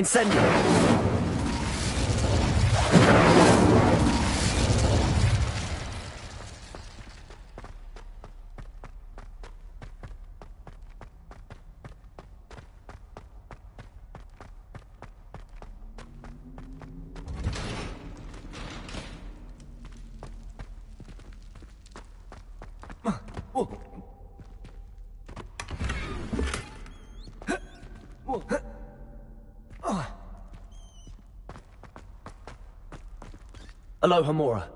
Incendio! Aloha Mora.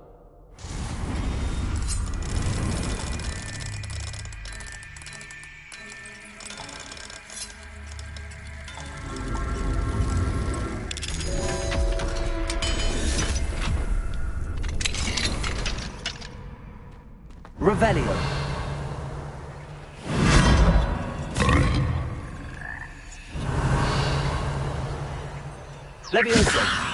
Revelio. Leviosa.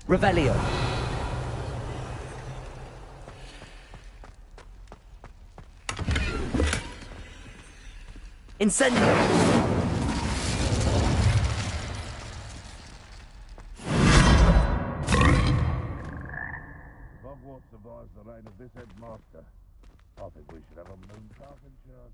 Revelio. Incendio. Hogwarts survives the reign of this headmaster. I think we should have a moon park in charge.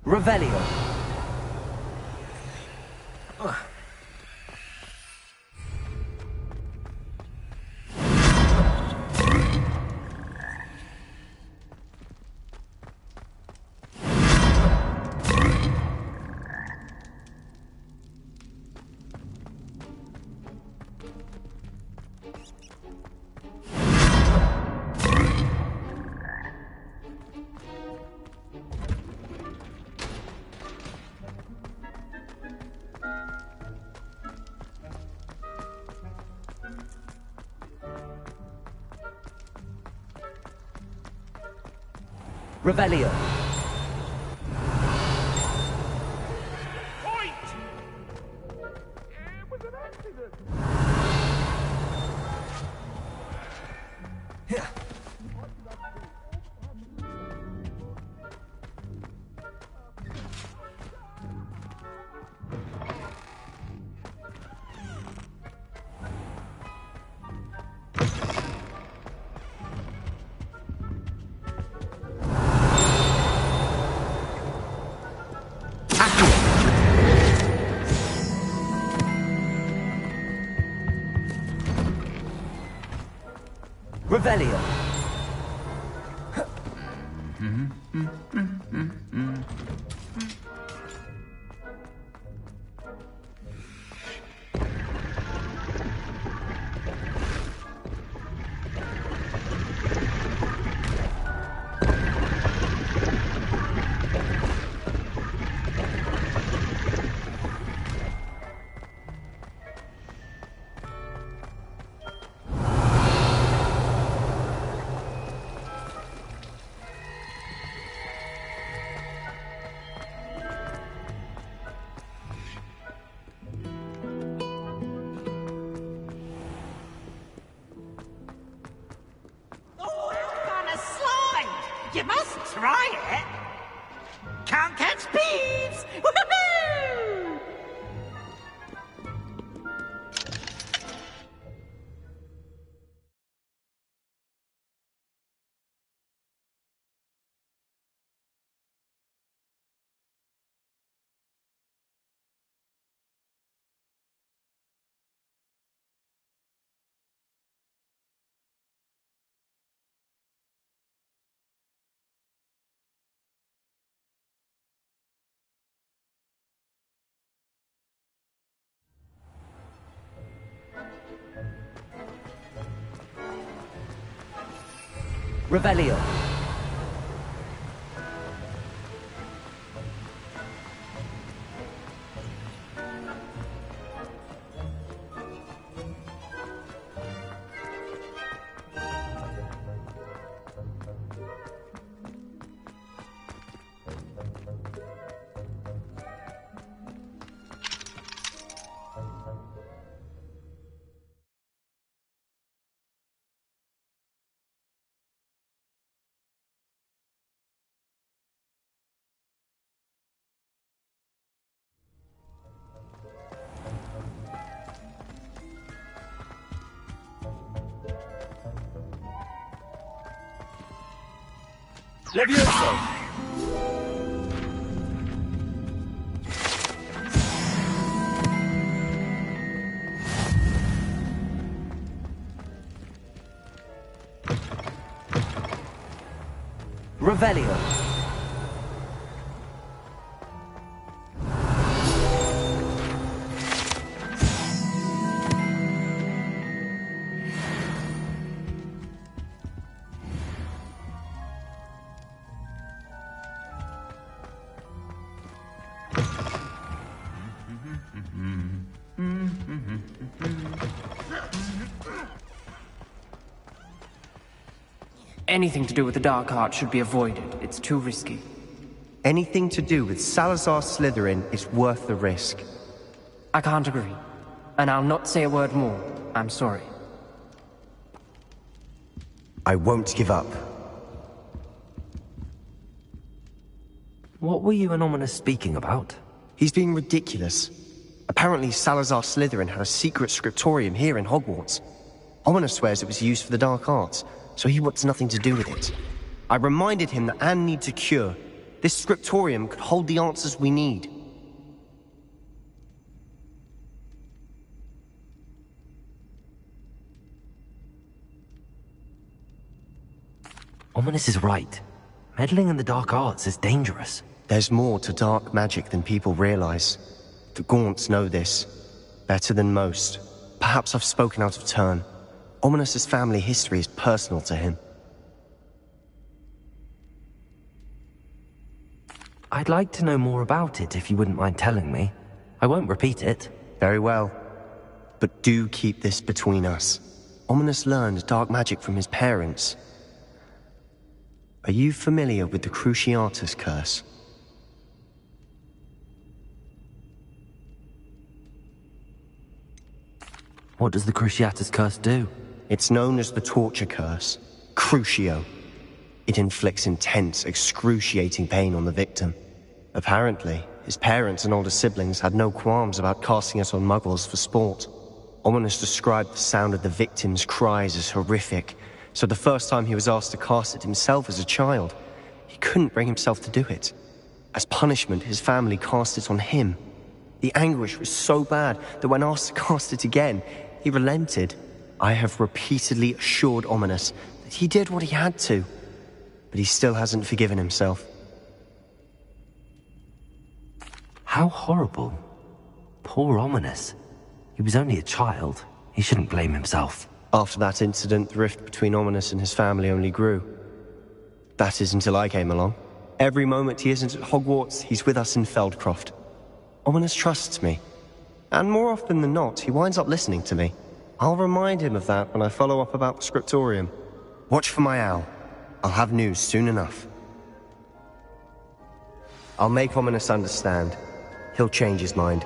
Revelio. Revelio. Point! It was an accident! Yeah. Revelio. You must try it. Can't catch bees. Woohoo! Revelio. Levioso! Revelio. Anything to do with the Dark Art should be avoided. It's too risky. Anything to do with Salazar Slytherin is worth the risk. I can't agree. And I'll not say a word more. I'm sorry. I won't give up. What were you and Ominous speaking about? He's being ridiculous. Apparently Salazar Slytherin had a secret scriptorium here in Hogwarts. Ominous swears it was used for the Dark Arts, so he wants nothing to do with it. I reminded him that Anne needs a cure. This scriptorium could hold the answers we need. Ominous is right. Meddling in the dark arts is dangerous. There's more to dark magic than people realize. The Gaunts know this. Better than most. Perhaps I've spoken out of turn. Ominous's family history is personal to him. I'd like to know more about it if you wouldn't mind telling me. I won't repeat it. Very well. But do keep this between us. Ominous learned dark magic from his parents. Are you familiar with the Cruciatus Curse? What does the Cruciatus Curse do? It's known as the Torture Curse. Crucio. It inflicts intense, excruciating pain on the victim. Apparently, his parents and older siblings had no qualms about casting it on muggles for sport. Ominous described the sound of the victim's cries as horrific, so the first time he was asked to cast it himself as a child, he couldn't bring himself to do it. As punishment, his family cast it on him. The anguish was so bad that when asked to cast it again, he relented. I have repeatedly assured Ominous that he did what he had to, but he still hasn't forgiven himself. How horrible. Poor Ominous. He was only a child. He shouldn't blame himself. After that incident, the rift between Ominous and his family only grew. That is until I came along. Every moment he isn't at Hogwarts, he's with us in Feldcroft. Ominous trusts me. And more often than not, he winds up listening to me. I'll remind him of that when I follow up about the scriptorium. Watch for my owl. I'll have news soon enough. I'll make Ominous understand. He'll change his mind.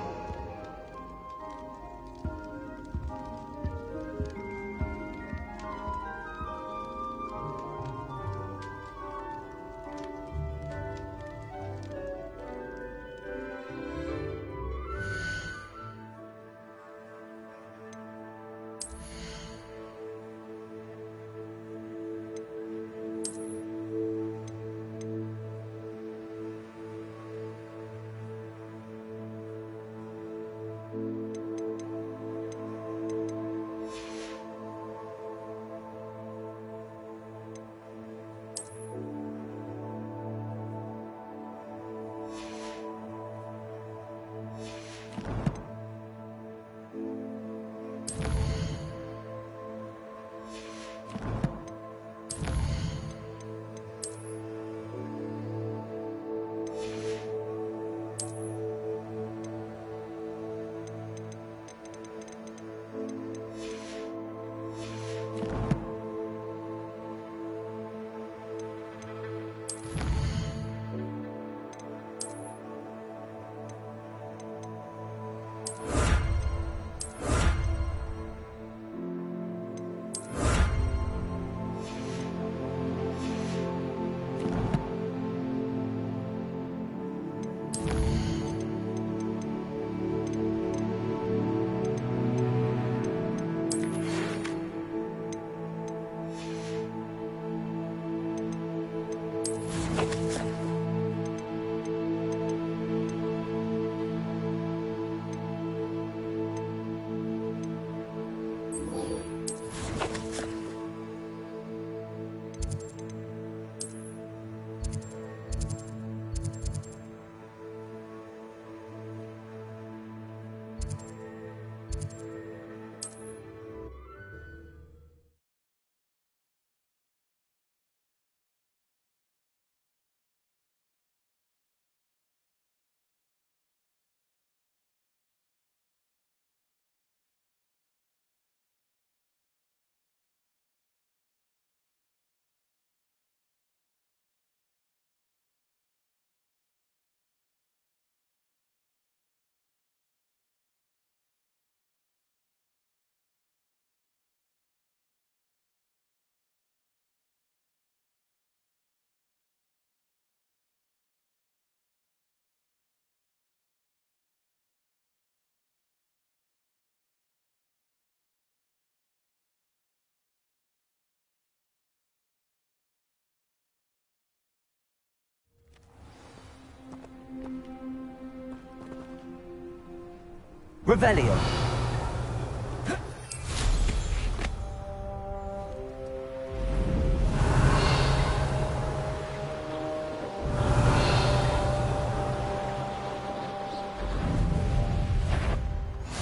Revelio.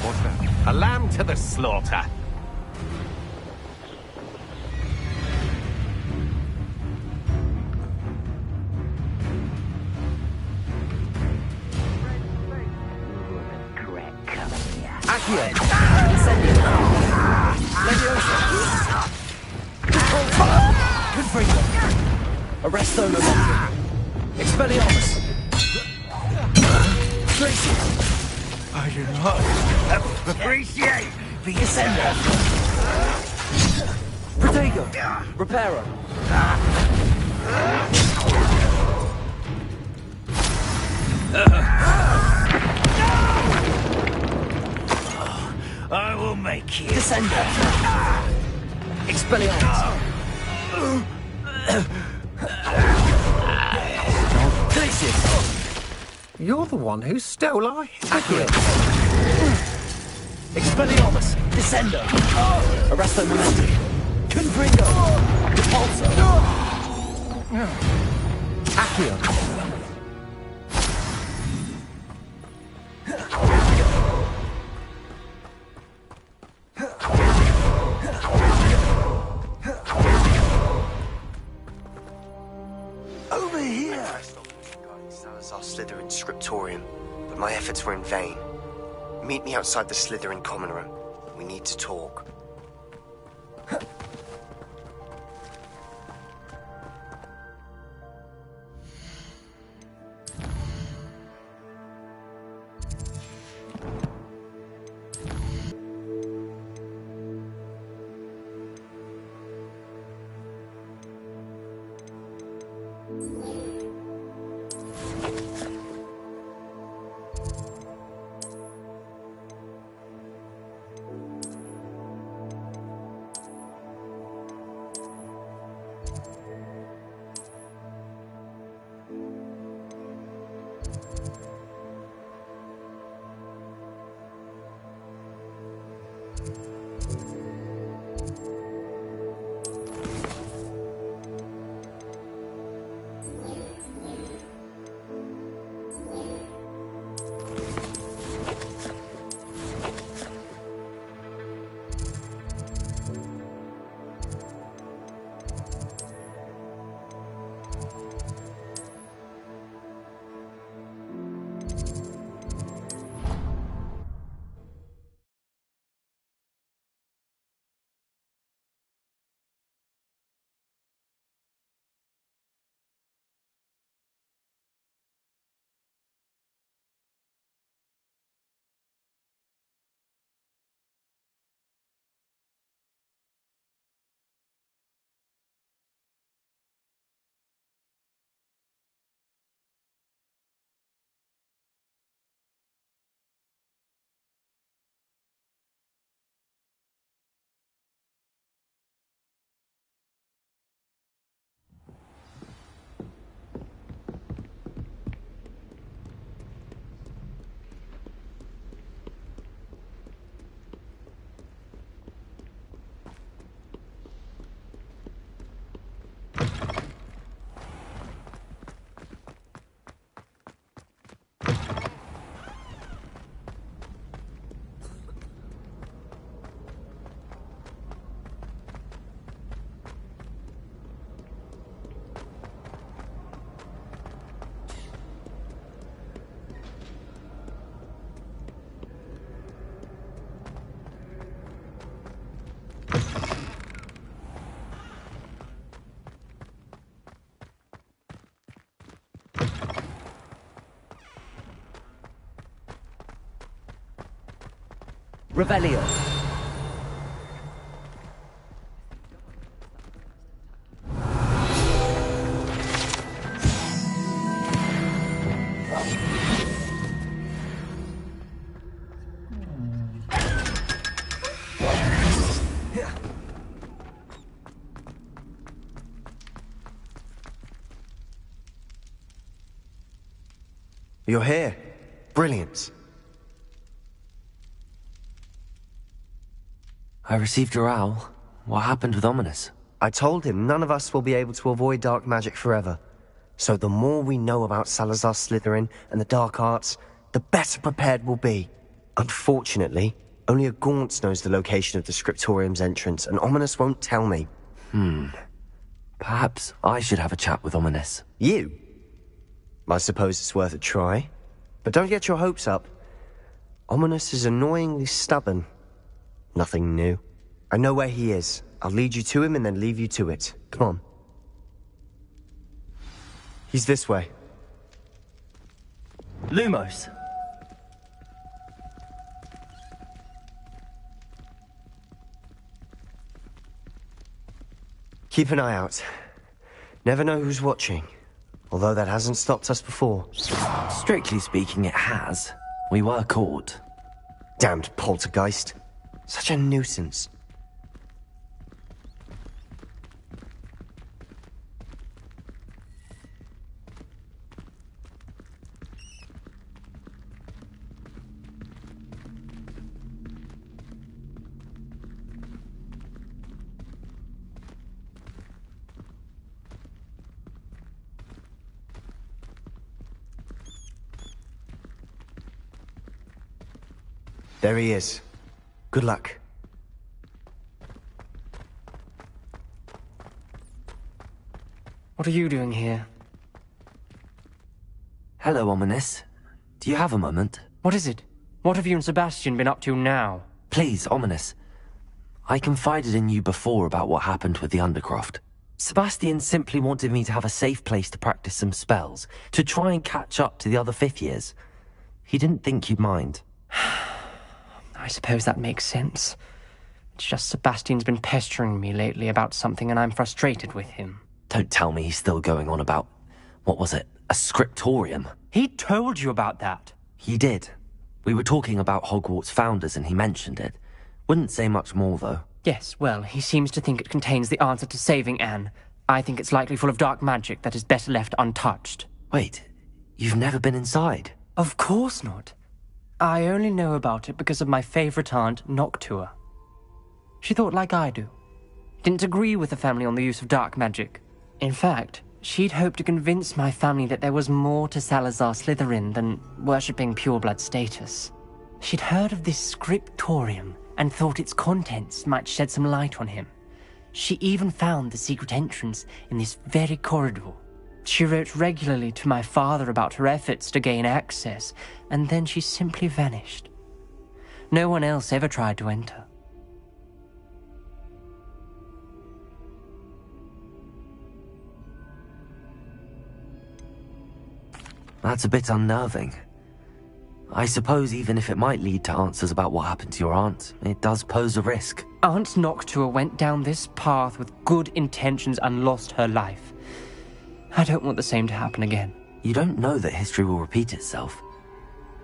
What's that? A lamb to the slaughter. Accio. Incendio. Leviosa. Confringo. Arresto Momentum. Expelliarmus. Tracy. I do not appreciate the Descender. Protego. Reparo. I will make you. Descender. Expelliarmus. Glacius. You're the one who stole our Accio. Expelliarmus. Descendo. Arresto Momentum. Confringo. Repulso. Accio. Over here. I stole Salazar Slytherin scriptorium, but my efforts were in vain. Meet me outside the Slytherin common room. We need to talk. Revelio. You're here. Brilliant. I received your owl. What happened with Ominous? I told him none of us will be able to avoid dark magic forever. So the more we know about Salazar Slytherin and the dark arts, the better prepared we'll be. Unfortunately, only a Gaunt knows the location of the Scriptorium's entrance, and Ominous won't tell me. Perhaps I should have a chat with Ominous. You? I suppose it's worth a try. But don't get your hopes up. Ominous is annoyingly stubborn. Nothing new. I know where he is. I'll lead you to him and then leave you to it. Come on. He's this way. Lumos! Keep an eye out. Never know who's watching. Although that hasn't stopped us before. Strictly speaking, it has. We were caught. Damned poltergeist. Such a nuisance. There he is. Good luck. What are you doing here? Hello, Ominous. Do you have a moment? What is it? What have you and Sebastian been up to now? Please, Ominous. I confided in you before about what happened with the Undercroft. Sebastian simply wanted me to have a safe place to practice some spells, to try and catch up to the other fifth years. He didn't think you'd mind. I suppose that makes sense. It's just Sebastian's been pestering me lately about something and I'm frustrated with him. Don't tell me he's still going on about, what was it, a scriptorium? He told you about that? He did. We were talking about Hogwarts founders and he mentioned it. Wouldn't say much more, though. Yes, well, he seems to think it contains the answer to saving Anne. I think it's likely full of dark magic that is better left untouched. Wait, you've never been inside? Of course not. I only know about it because of my favorite aunt, Noctua. She thought like I do. Didn't agree with the family on the use of dark magic. In fact, she'd hoped to convince my family that there was more to Salazar Slytherin than worshipping pureblood status. She'd heard of this scriptorium and thought its contents might shed some light on him. She even found the secret entrance in this very corridor. She wrote regularly to my father about her efforts to gain access, and then she simply vanished. No one else ever tried to enter. That's a bit unnerving. I suppose even if it might lead to answers about what happened to your aunt, it does pose a risk. Aunt Noctua went down this path with good intentions and lost her life. I don't want the same to happen again. You don't know that history will repeat itself.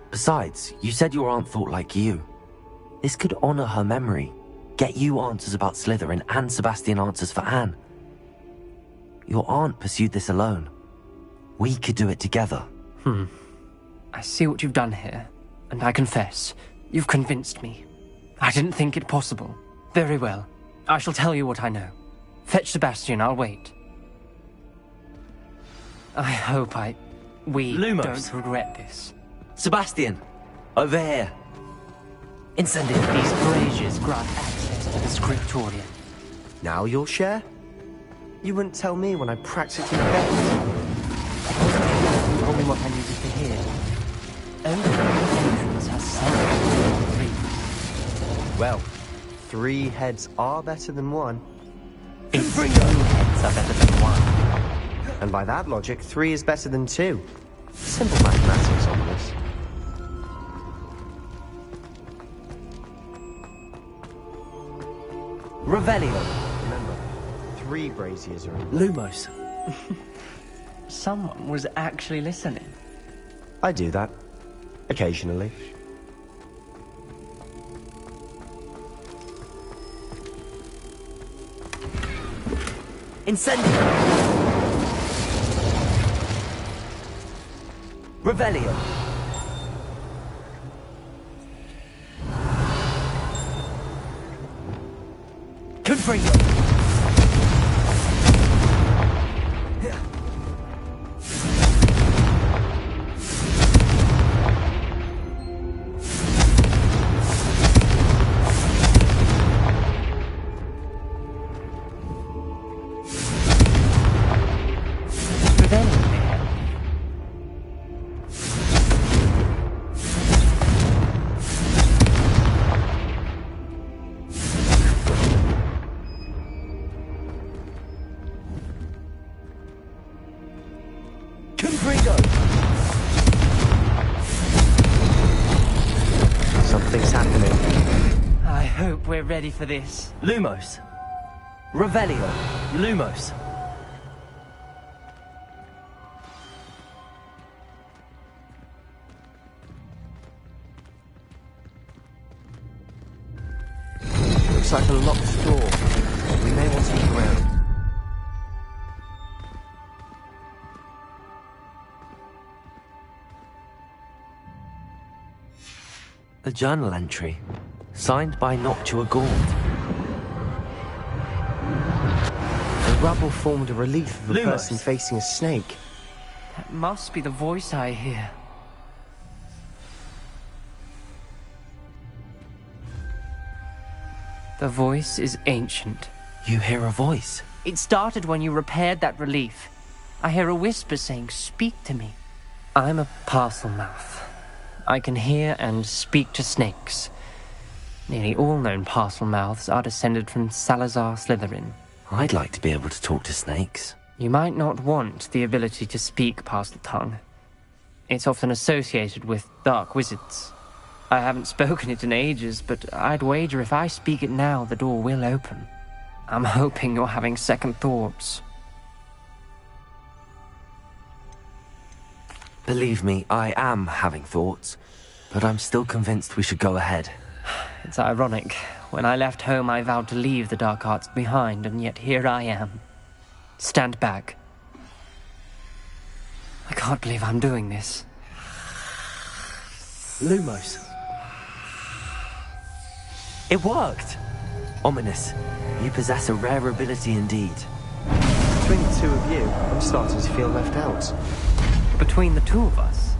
Besides, you said your aunt thought like you. This could honor her memory, get you answers about Slytherin and Sebastian answers for Anne. Your aunt pursued this alone. We could do it together. I see what you've done here, and I confess, you've convinced me. I didn't think it possible. Very well. I shall tell you what I know. Fetch Sebastian, I'll wait. I hope we Lumos. don't regret this. Sebastian! Over here! Incendiary! These braziers grant access to the scriptorium. Now you'll share? You wouldn't tell me when I practically begged. You told me what I needed to hear. Only the entrance has some 3. Well, 3 heads are better than 1. If 3 heads are better than 1. And by that logic, 3 is better than 2. Simple mathematics on this. Revelio! Remember, 3 braziers are in. Lumos! Someone was actually listening. I do that. Occasionally. Incendiary! Revelio! Then it may help. Something's happening. I hope we're ready for this. Lumos. Revelio. Lumos. Looks like a locked door. We may want to look around. A journal entry, signed by Noctua Gaunt. The rubble formed a relief of a Lumos. person facing a snake. That must be the voice I hear. The voice is ancient. You hear a voice. It started when you repaired that relief. I hear a whisper saying, "Speak to me." I'm a parcel mouth. I can hear and speak to snakes. Nearly all known parcel mouths are descended from Salazar Slytherin. I'd like to be able to talk to snakes. You might not want the ability to speak parcel tongue. It's often associated with dark wizards. I haven't spoken it in ages, but I'd wager if I speak it now, the door will open. I'm hoping you're having second thoughts. Believe me, I am having thoughts, but I'm still convinced we should go ahead. It's ironic. When I left home, I vowed to leave the dark arts behind, and yet here I am. Stand back. I can't believe I'm doing this. Lumos. It worked! Ominous. You possess a rare ability indeed. Between the two of you, I'm starting to feel left out. Between the two of us?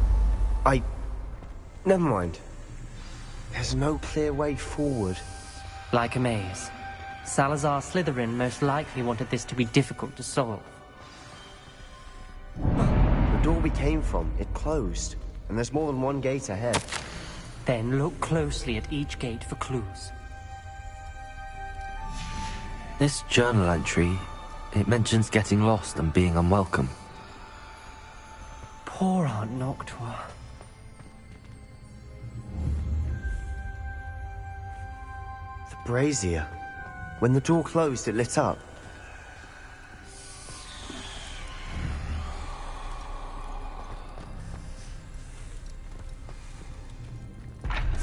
Never mind. There's no clear way forward. Like a maze. Salazar Slytherin most likely wanted this to be difficult to solve. The door we came from, it closed. And there's more than one gate ahead. Then look closely at each gate for clues. This journal entry, it mentions getting lost and being unwelcome. Poor Aunt Noctua. The brazier. When the door closed, it lit up.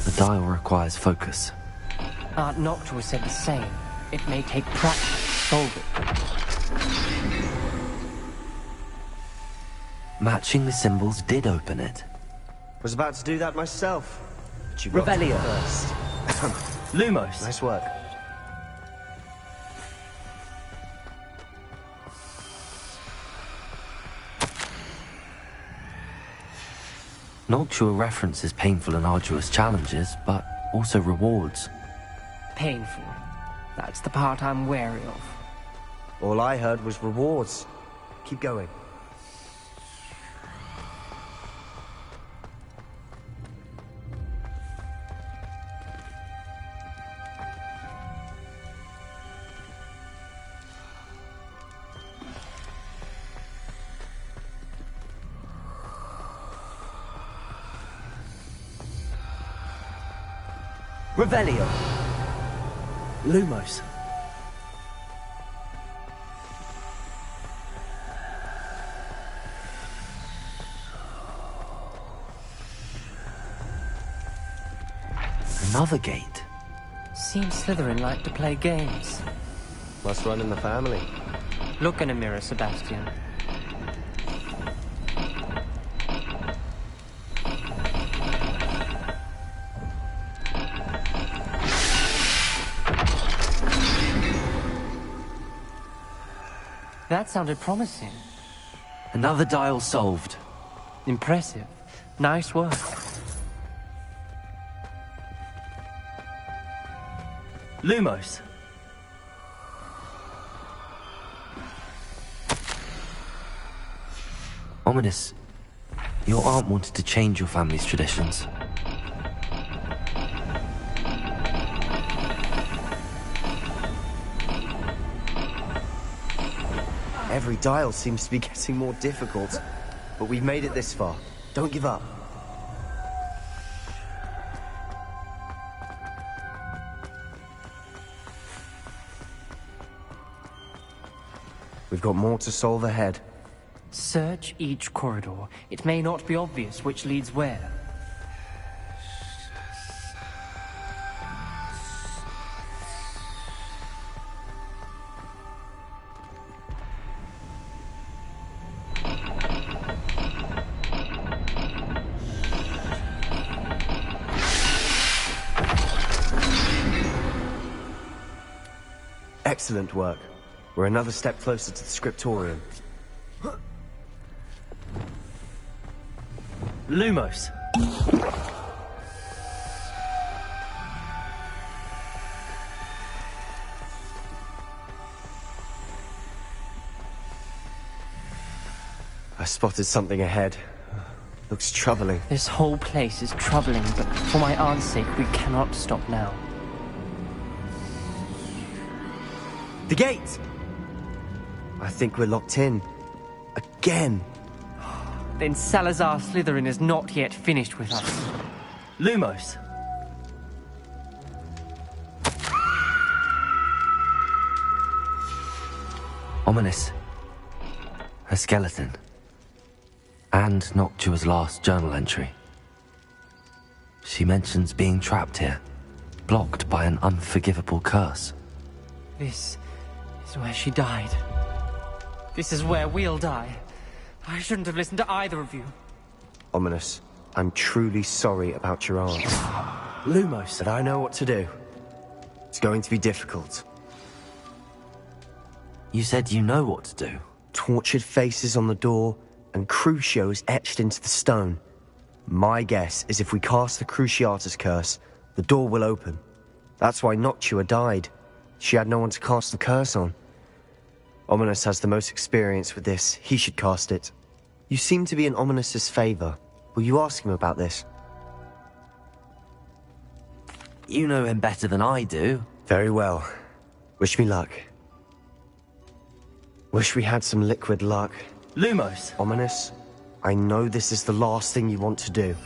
The dial requires focus. Aunt Noctua said the same. It may take practice to solve it. Matching the symbols did open it. Was about to do that myself. But you got to Revelio. first. Lumos. Nice work. Noctua references painful and arduous challenges, but also rewards. Painful. That's the part I'm wary of. All I heard was rewards. Keep going. Revelio. Lumos. Another gate. Seems Slytherin like to play games. Must run in the family. Look in a mirror, Sebastian. That sounded promising. Another dial solved. Impressive. Nice work. Lumos. Ominous, your aunt wanted to change your family's traditions. Every dial seems to be getting more difficult, but we've made it this far. Don't give up. We've got more to solve ahead. Search each corridor. It may not be obvious which leads where. Excellent work. We're another step closer to the scriptorium. Lumos. I spotted something ahead. Looks troubling. This whole place is troubling, but for my aunt's sake, we cannot stop now. The gate! I think we're locked in. Again. Then Salazar Slytherin is not yet finished with us. Lumos. Ominous. Her skeleton. And Noctua's last journal entry. She mentions being trapped here, blocked by an unforgivable curse. This is where she died. This is where we'll die. I shouldn't have listened to either of you. Ominous, I'm truly sorry about your aunt. Lumos. But I know what to do. It's going to be difficult. You said you know what to do. Tortured faces on the door, and Crucio is etched into the stone. My guess is if we cast the Cruciatus curse, the door will open. That's why Noctua died. She had no one to cast the curse on. Ominous has the most experience with this. He should cast it. You seem to be in Ominous's favor. Will you ask him about this? You know him better than I do. Very well. Wish me luck. Wish we had some liquid luck. Lumos. Ominous, I know this is the last thing you want to do.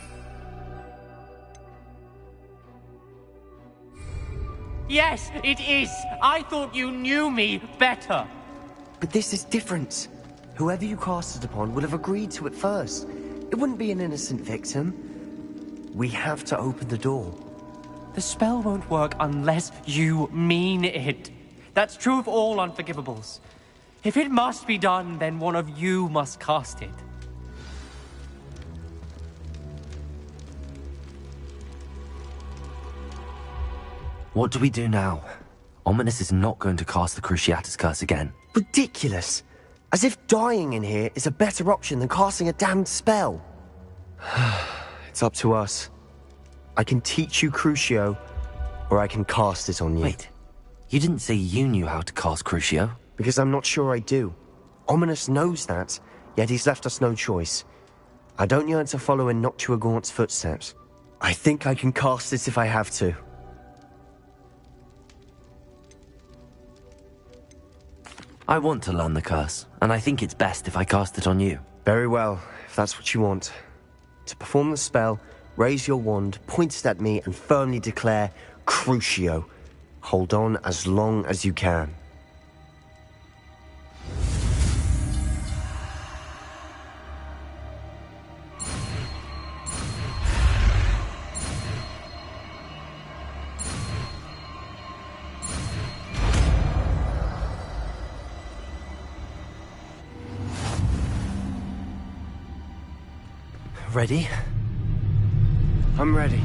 Yes, it is. I thought you knew me better. But this is different. Whoever you cast it upon would have agreed to it first. It wouldn't be an innocent victim. We have to open the door. The spell won't work unless you mean it. That's true of all unforgivables. If it must be done, then one of you must cast it. What do we do now? Ominous is not going to cast the Cruciatus curse again. Ridiculous. As if dying in here is a better option than casting a damned spell. It's up to us. I can teach you Crucio, or I can cast it on you. Wait, you didn't say you knew how to cast Crucio? Because I'm not sure I do. Ominous knows that, yet he's left us no choice. I don't yearn to follow in Noctua Gaunt's footsteps. I think I can cast it if I have to. I want to learn the curse, and I think it's best if I cast it on you. Very well, if that's what you want. To perform the spell, raise your wand, point it at me, and firmly declare, Crucio. Hold on as long as you can. Ready? I'm ready.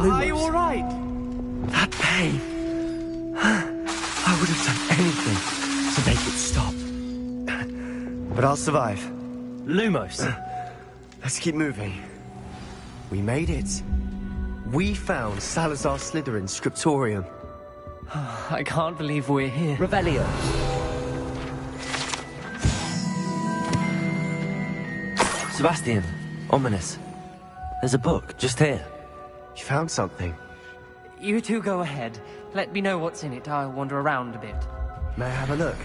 Are you all right? That pain. I would have done anything to make it stop. But I'll survive. Lumos! Let's keep moving. We made it. We found Salazar Slytherin's scriptorium. I can't believe we're here. Revelio! Sebastian, ominous. There's a book, just here. You found something. You two go ahead. Let me know what's in it. I'll wander around a bit. May I have a look?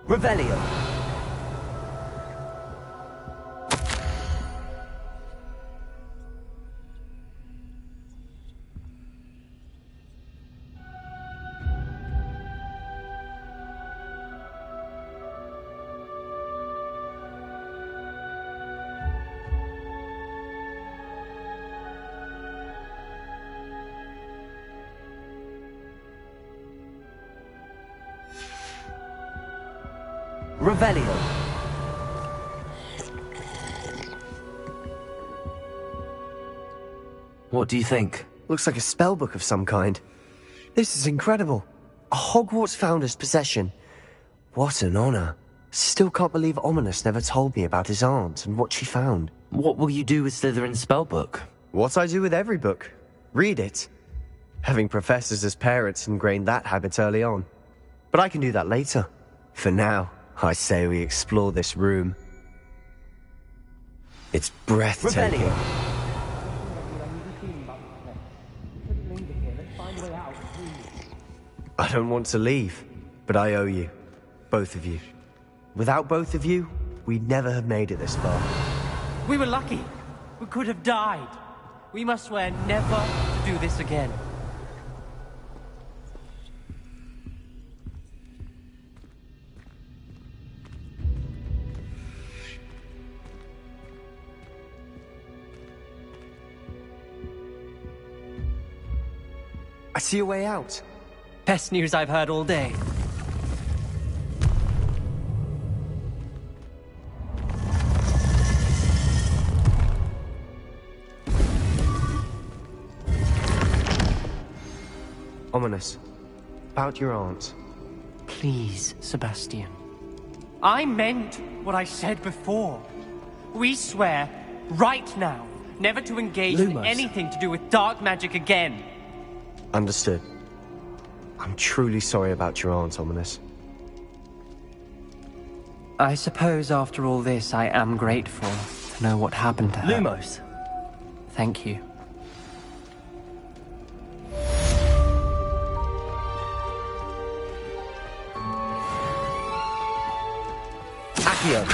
Revelio! Revelio! What do you think? Looks like a spellbook of some kind. This is incredible. A Hogwarts founder's possession. What an honor. Still can't believe Ominous never told me about his aunt and what she found. What will you do with Slytherin's spellbook? What I do with every book. Read it. Having professors as parents ingrained that habit early on. But I can do that later. For now, I say we explore this room. It's breathtaking. Revelio! I don't want to leave, but I owe you. Both of you. Without both of you, we'd never have made it this far. We were lucky. We could have died. We must swear never to do this again. I see a way out. Best news I've heard all day. Ominous. About your aunt. Please, Sebastian. I meant what I said before. We swear, right now, never to engage in Lumos. anything to do with dark magic again. Understood. I'm truly sorry about your aunt, Ominous. I suppose after all this, I am grateful to know what happened to her. Lumos! Thank you. Accio!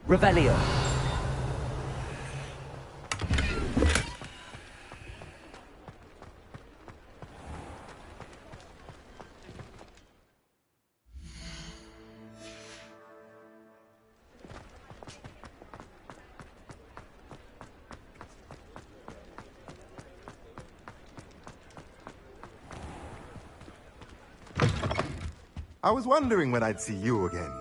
Revelio. I was wondering when I'd see you again.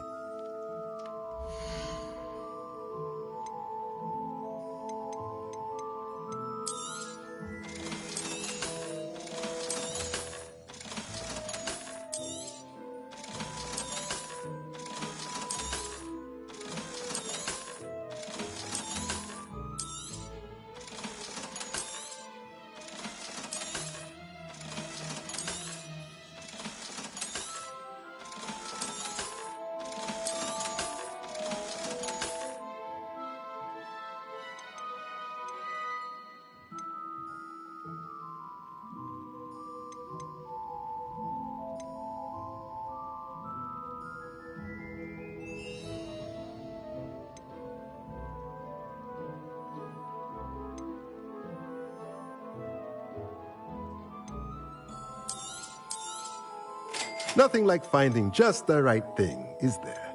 Nothing like finding just the right thing, is there?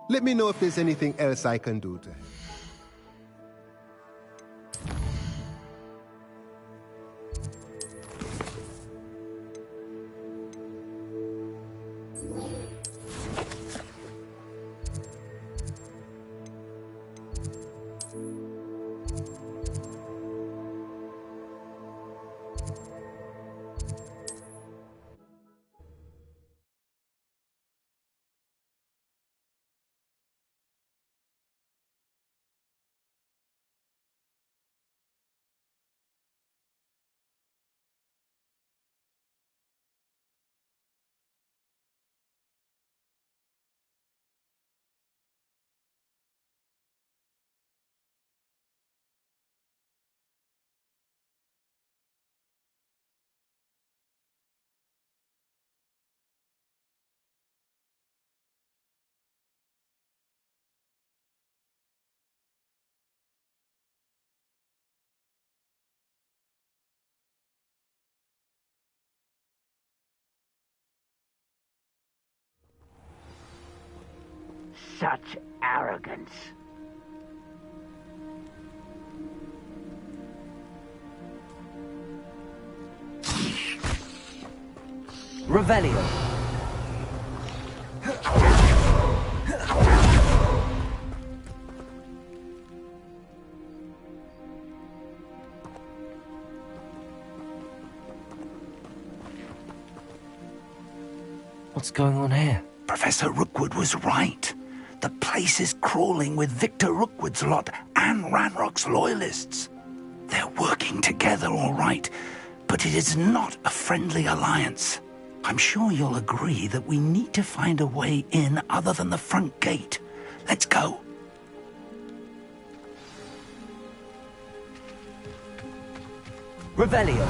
Let me know if there's anything else I can do to help. Such arrogance. Revelio. What's going on here? Professor Rookwood was right. The place is crawling with Victor Rookwood's lot and Ranrock's loyalists. They're working together, all right, but it is not a friendly alliance. I'm sure you'll agree that we need to find a way in other than the front gate. Let's go. Revelio.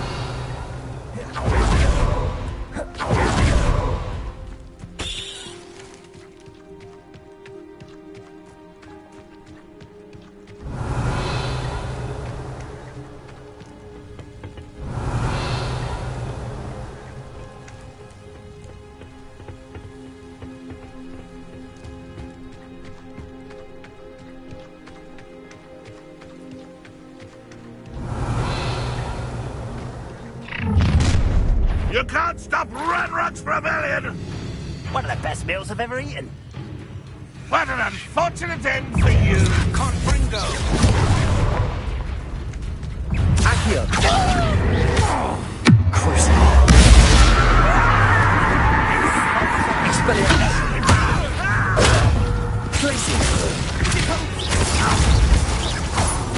You can't stop Ranrock's rebellion! One of the best meals I've ever eaten. What an unfortunate end for you! Confringo! Accio. Crucible. Expelliarmus. Glacier.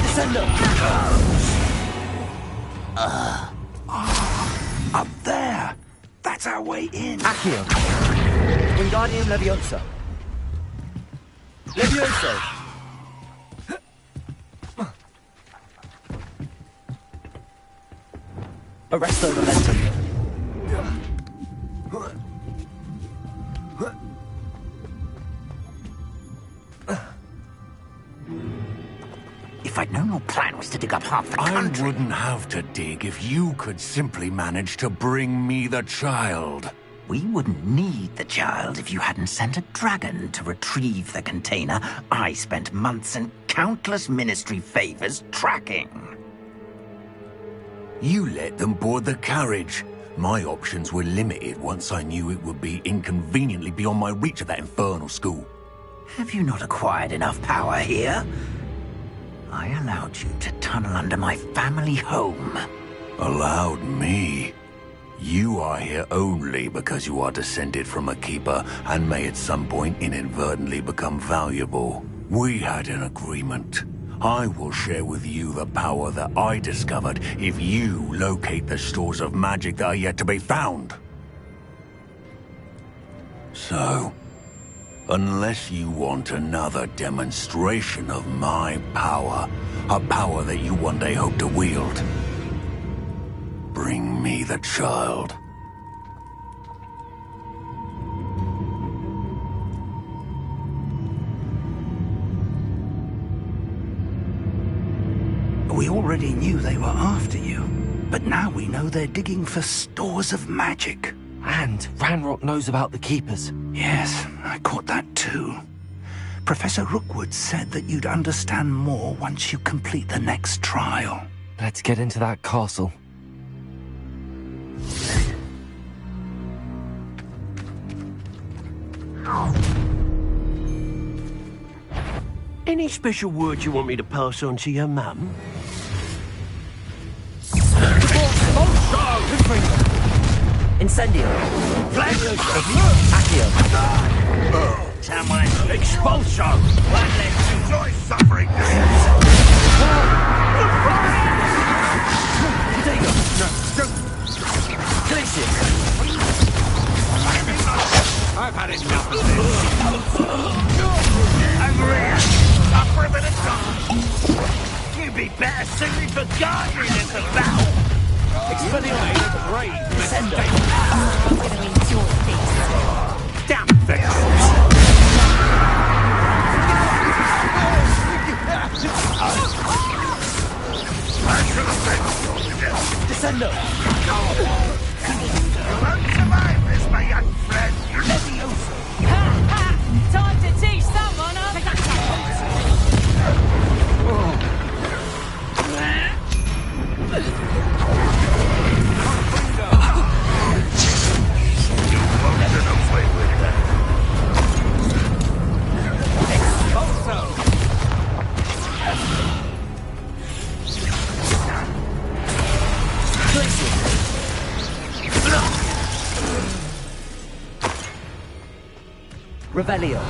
Descendo. Up there. That's our way in. Accio. Wingardium Leviosa. Levioso. Arresto Momentum. If I'd known your plan was to dig up half the country... I wouldn't have to dig if you could simply manage to bring me the child. We wouldn't need the child if you hadn't sent a dragon to retrieve the container I spent months and countless ministry favors tracking. You let them board the carriage. My options were limited once I knew it would be inconveniently beyond my reach at that infernal school. Have you not acquired enough power here? I allowed you to tunnel under my family home. Allowed me? You are here only because you are descended from a keeper and may at some point inadvertently become valuable. We had an agreement. I will share with you the power that I discovered if you locate the stores of magic that are yet to be found. So, unless you want another demonstration of my power, a power that you one day hope to wield, bring me the child. We already knew they were after you, but now we know they're digging for stores of magic. And Ranrock knows about the Keepers. Yes, I caught that too. Professor Rookwood said that you'd understand more once you complete the next trial. Let's get into that castle. Any special words you want me to pass on to your mum? Incendio. Accio. Someone Expulso! Enjoy suffering. Glacier. I've had enough of this. over here! Suffer a bit of time! You'd be better suited for gardening than for battle! Expelliarmus is a brave Sendo. damn thing. Descendo. You won't survive this, my young friend. Time to teach someone, huh? You won't get away with that. Revelio.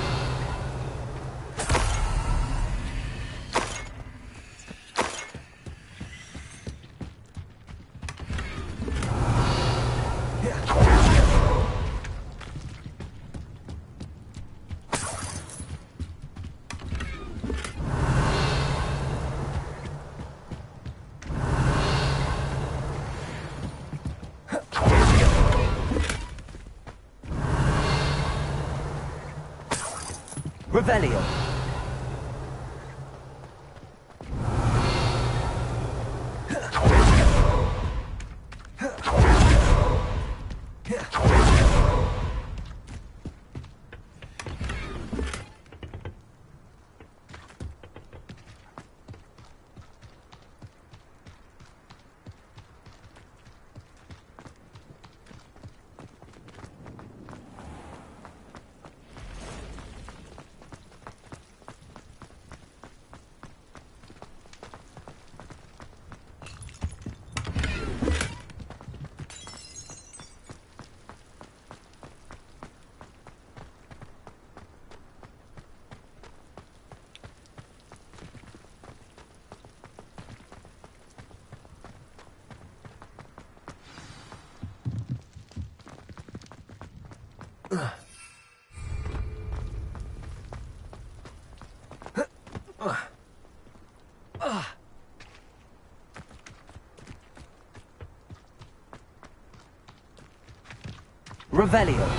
Revelio. Revelio.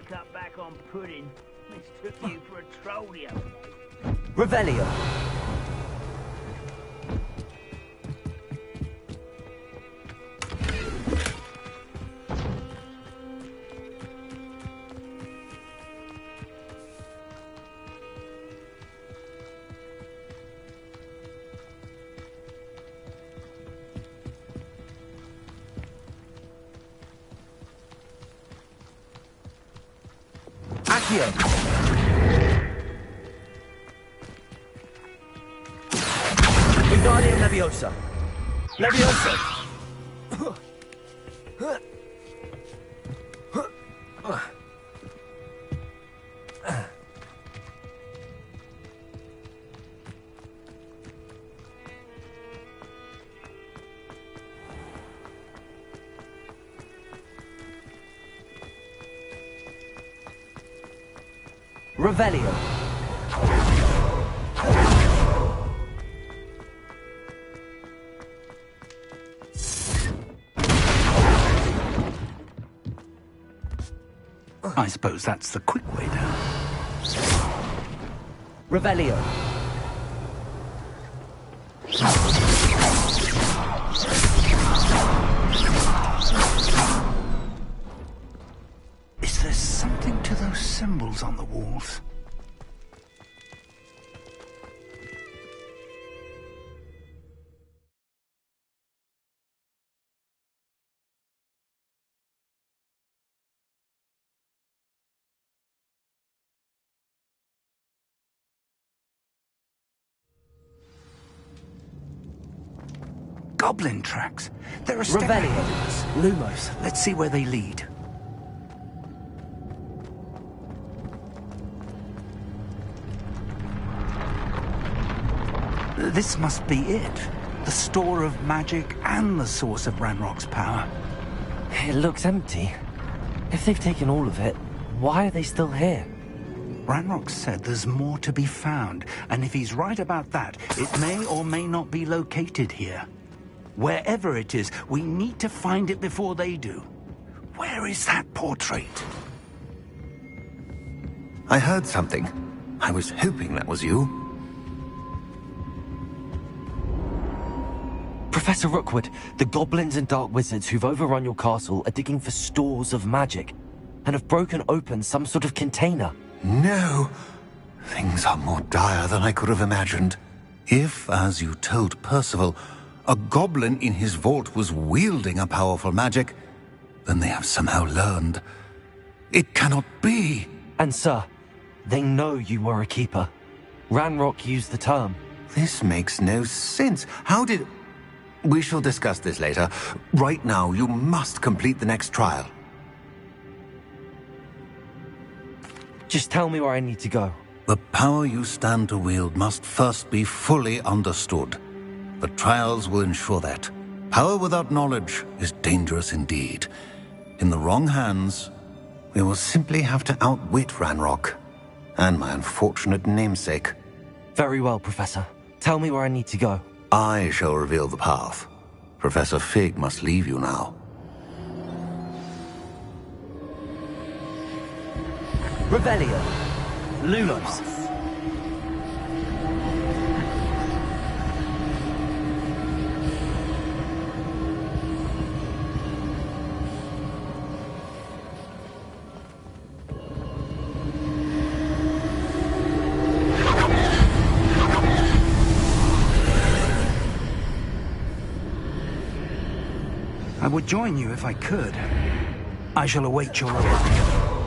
Cut back on pudding. Mistook you for a trollio. Revelio. Accio. Wingardium Leviosa. Leviosa. Revelio. I suppose that's the quick way down. Revelio. Is there something to those symbols on the walls? Goblin tracks. There are steps. Lumos. Let's see where they lead. This must be it. The store of magic and the source of Ranrock's power. It looks empty. If they've taken all of it, why are they still here? Ranrock said there's more to be found, and if he's right about that, it may or may not be located here. Wherever it is, we need to find it before they do. Where is that portrait? I heard something. I was hoping that was you. Professor Rookwood, the goblins and dark wizards who've overrun your castle are digging for stores of magic and have broken open some sort of container. No! Things are more dire than I could have imagined. If, as you told Percival, a goblin in his vault was wielding a powerful magic, then they have somehow learned. It cannot be! And sir, they know you were a keeper. Ranrock used the term. This makes no sense. How did... We shall discuss this later. Right now, you must complete the next trial. Just tell me where I need to go. The power you stand to wield must first be fully understood. The trials will ensure that. Power without knowledge is dangerous indeed. In the wrong hands, we will simply have to outwit Ranrock and my unfortunate namesake. Very well, Professor. Tell me where I need to go. I shall reveal the path. Professor Fig must leave you now. Revelio. Lumos. I would join you if I could. I shall await your arrival.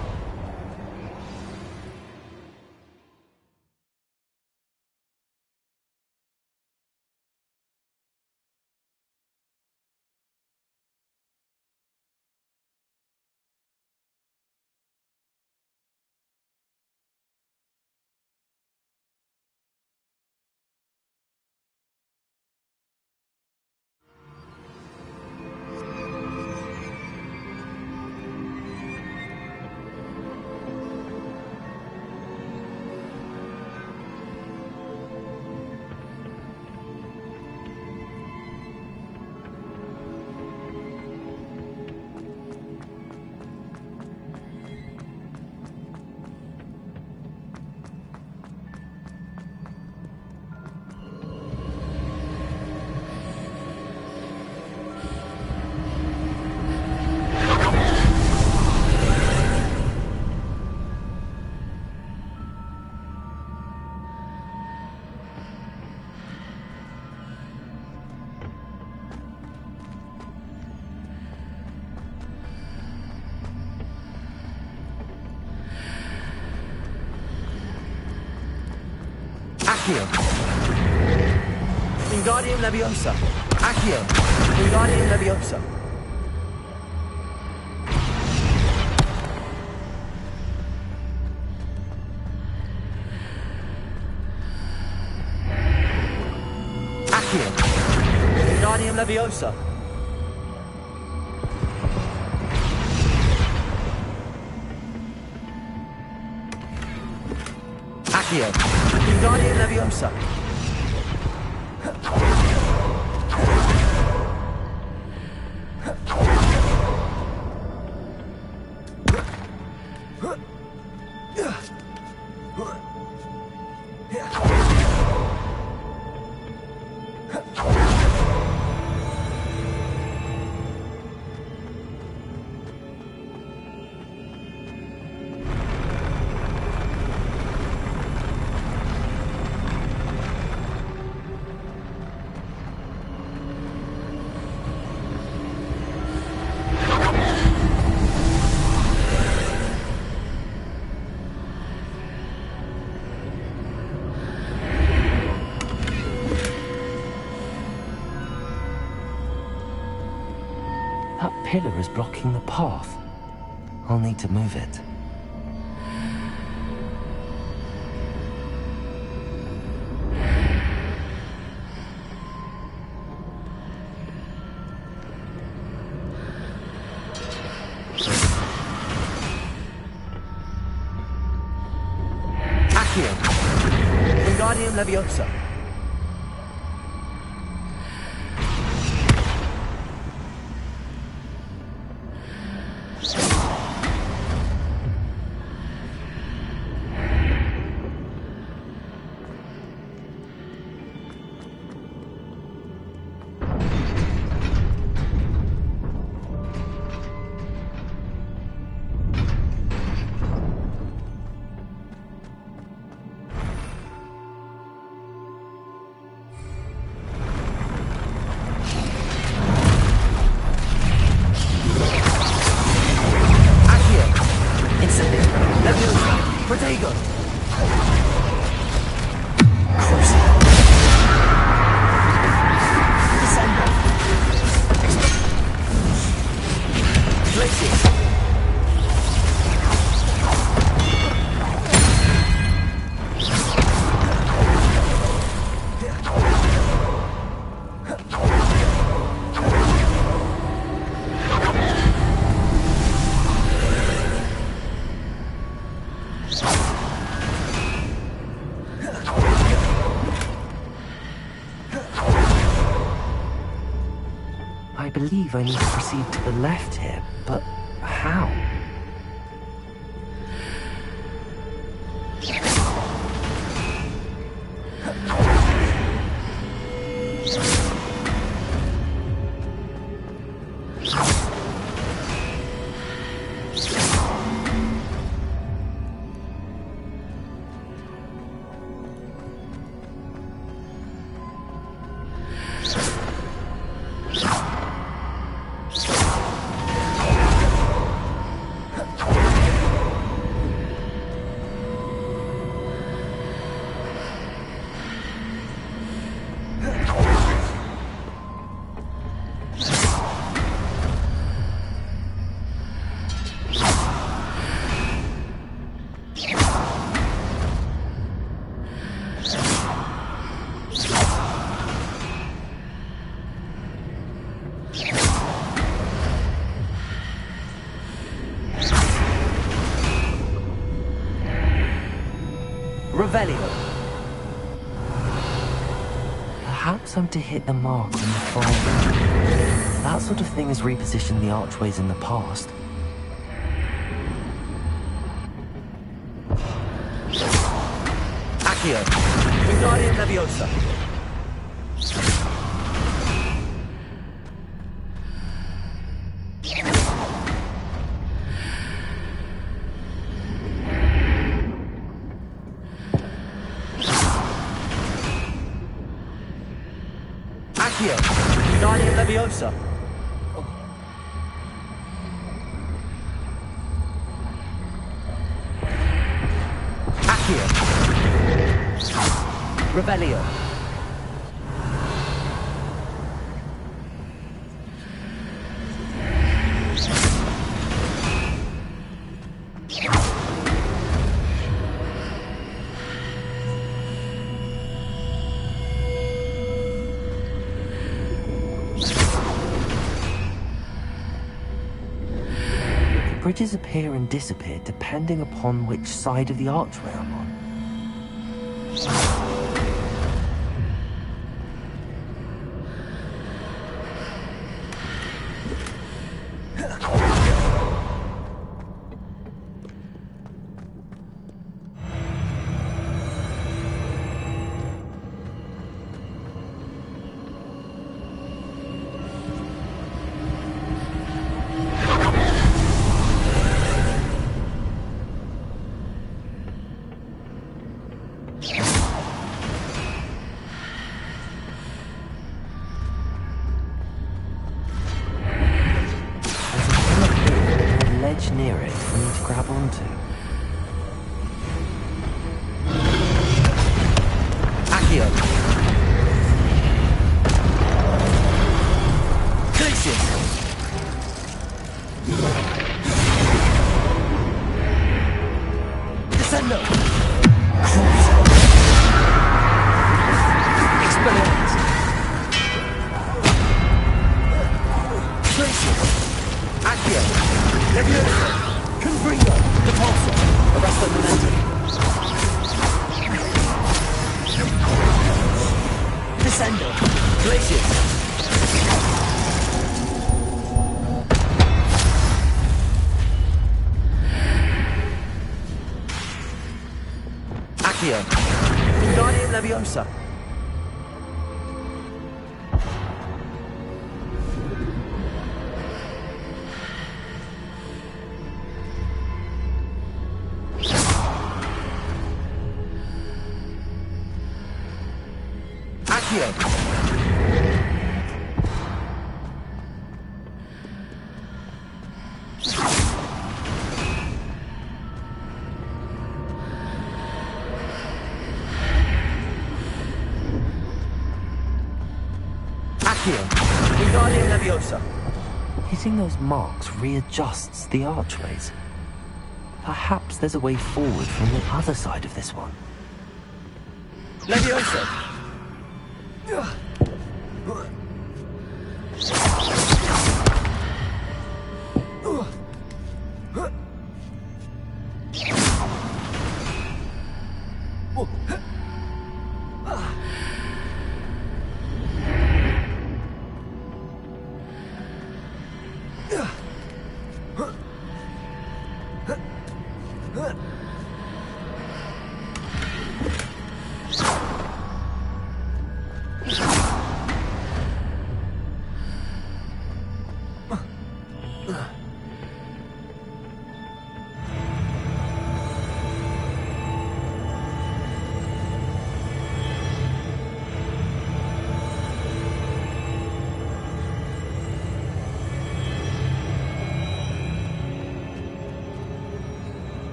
Accio. Wingardium Leviosa. Accio. Wingardium Leviosa. Accio. Wingardium Leviosa. Accio. Wingardium Leviosa. That pillar is blocking the path. I'll need to move it. Accio. Wingardium Leviosa. Protego! I believe I need to proceed to the left here, but how? Revelio. Perhaps I'm to hit the mark on the far. That sort of thing has repositioned the archways in the past. Accio. Wingardium Leviosa. Accio. Wingardium Leviosa. Accio. Revelio. Bridges appear and disappear depending upon which side of the archway I'm on. Near it for me to grab onto. Accio. Glacius. Descendo. Expelliarmus. Glacius. Accio. Leviosa. Confringo. Depulso. Arresto Momentum. Descendo. Glacius. Accio. Wingardium Leviosa. Accio. Accio. Wingardium Leviosa. Hitting those marks readjusts the archways. Perhaps there's a way forward from the other side of this one. Leviosa.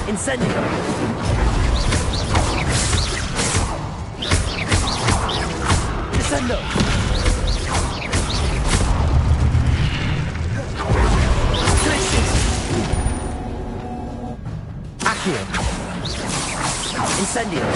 Incendio. Descendo. Glacius. Accio. Incendio.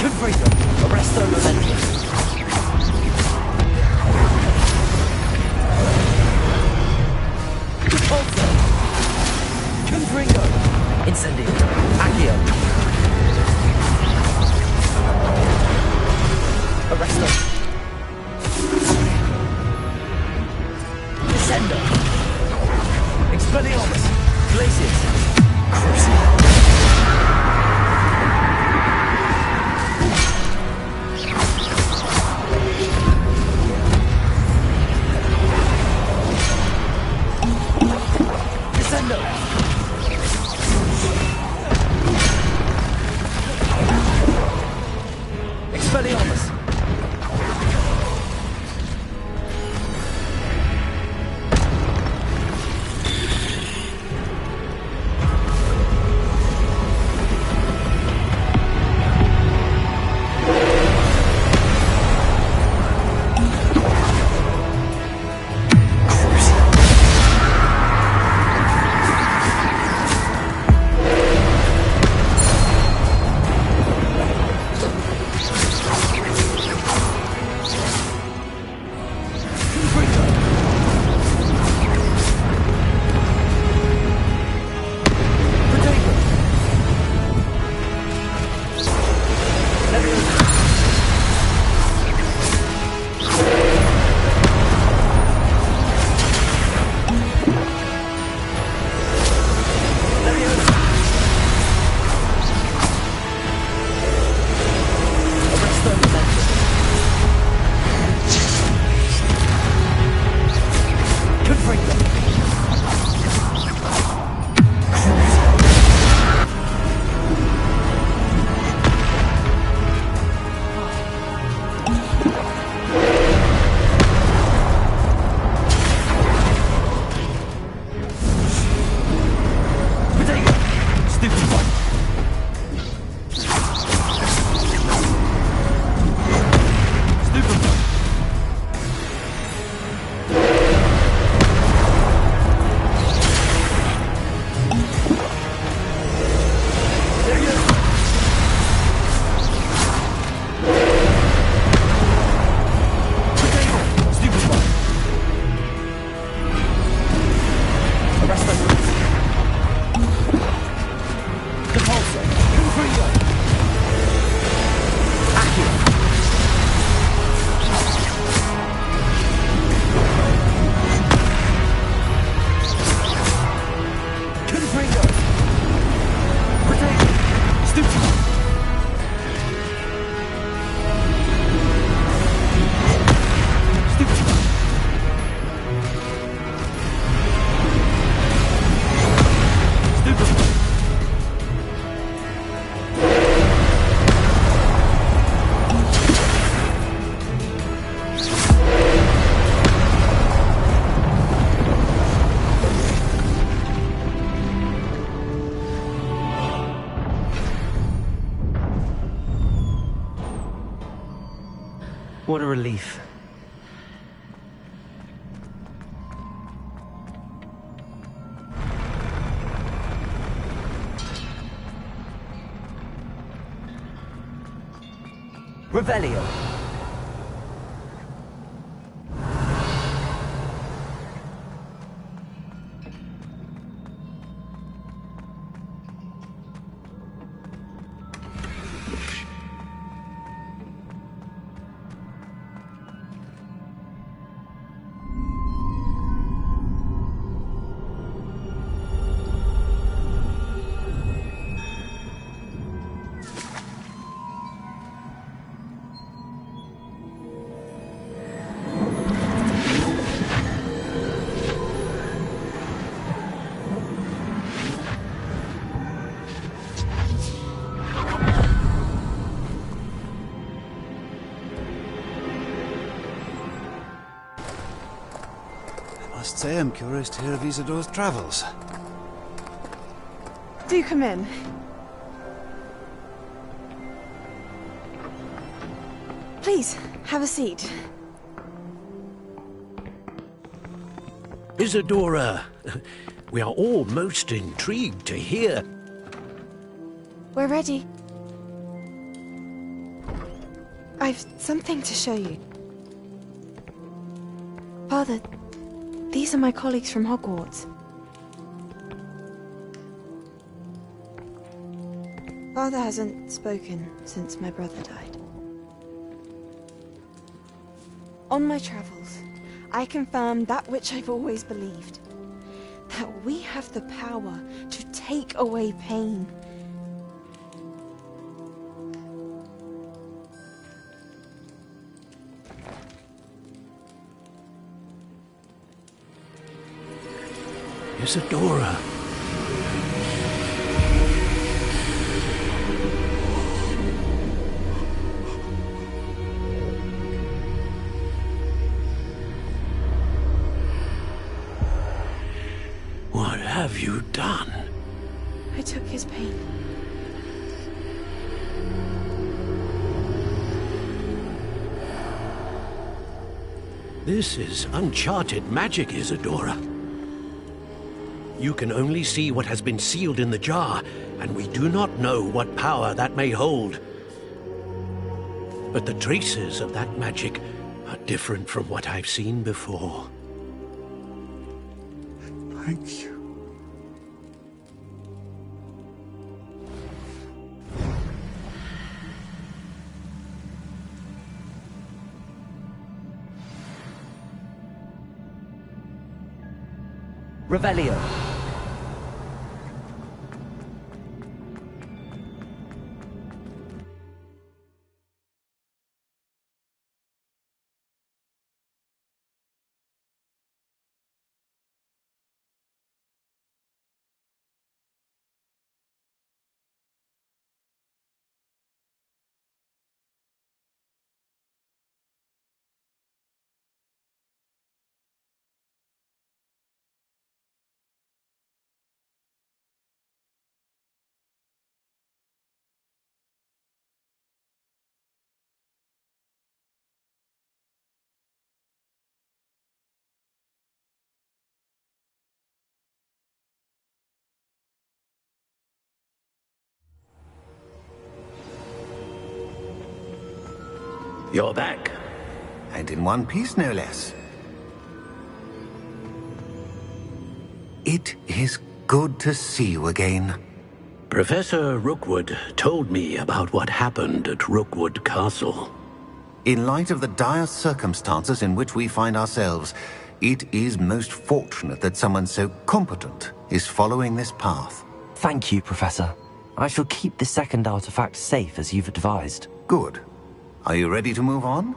Confringo, Arresto Momentum. Repulsor. Confringo. Incendio. Accio. Arresto. Descendo. Expelliarmus. Glacius. Crucio. Descendo. Expelliarmus. What a relief. Revelio. I must say I'm curious to hear of Isidore's travels. Do come in. Please, have a seat. Isadora, we are all most intrigued to hear. We're ready. I've something to show you. Father, these are my colleagues from Hogwarts. Father hasn't spoken since my brother died. On my travels, I confirmed that which I've always believed. That we have the power to take away pain. Isadora. What have you done? I took his pain. This is uncharted magic, Isadora. You can only see what has been sealed in the jar, and we do not know what power that may hold. But the traces of that magic are different from what I've seen before. Thank you. Revelio. You're back. And in one piece, no less. It is good to see you again. Professor Rookwood told me about what happened at Rookwood Castle. In light of the dire circumstances in which we find ourselves, it is most fortunate that someone so competent is following this path. Thank you, Professor. I shall keep the second artifact safe as you've advised. Good. Are you ready to move on?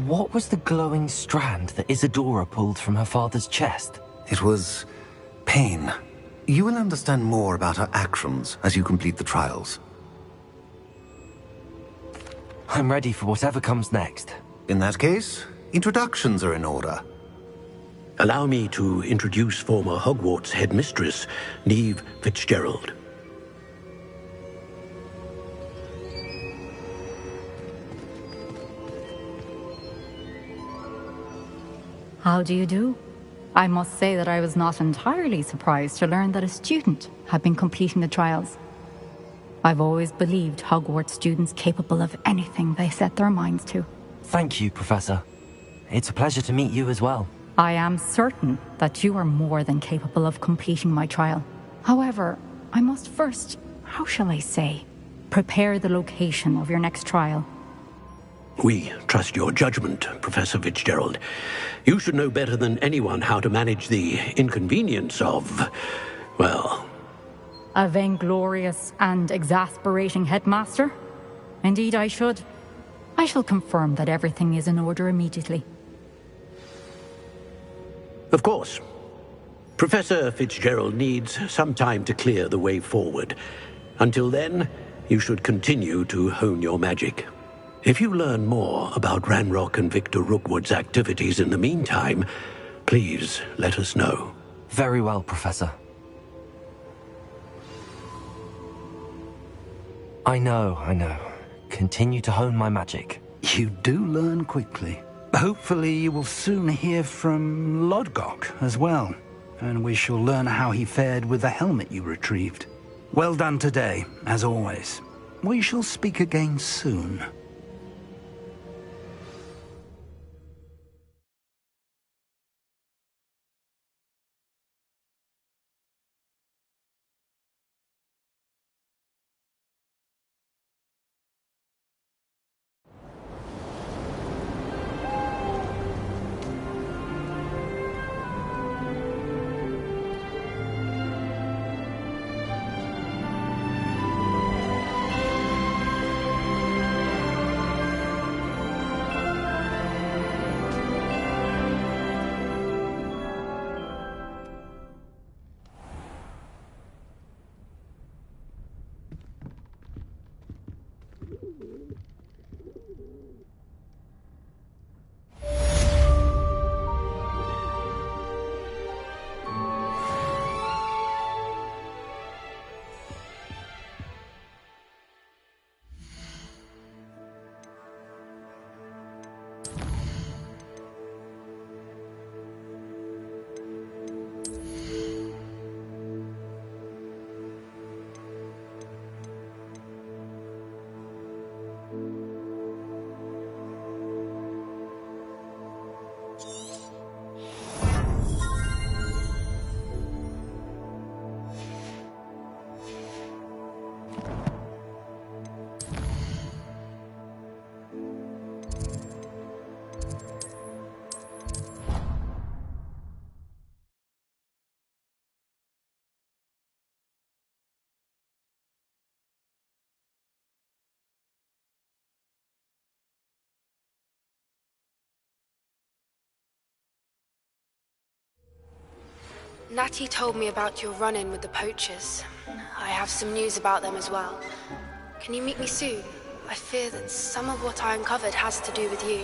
What was the glowing strand that Isadora pulled from her father's chest? It was pain. You will understand more about her actions as you complete the trials. I'm ready for whatever comes next. In that case, introductions are in order. Allow me to introduce former Hogwarts headmistress, Neve Fitzgerald. How do you do? I must say that I was not entirely surprised to learn that a student had been completing the trials. I've always believed Hogwarts students capable of anything they set their minds to. Thank you, Professor. It's a pleasure to meet you as well. I am certain that you are more than capable of completing my trial. However, I must first, how shall I say, prepare the location of your next trial. We trust your judgment, Professor Fitzgerald. You should know better than anyone how to manage the inconvenience of, well... A vainglorious and exasperating headmaster? Indeed I should. I shall confirm that everything is in order immediately. Of course. Professor Fitzgerald needs some time to clear the way forward. Until then, you should continue to hone your magic. If you learn more about Ranrock and Victor Rookwood's activities in the meantime, please let us know. Very well, Professor. I know. Continue to hone my magic. You do learn quickly. Hopefully you will soon hear from Lodgok as well, and we shall learn how he fared with the helmet you retrieved. Well done today, as always. We shall speak again soon. Natty told me about your run-in with the poachers. I have some news about them as well. Can you meet me soon? I fear that some of what I uncovered has to do with you.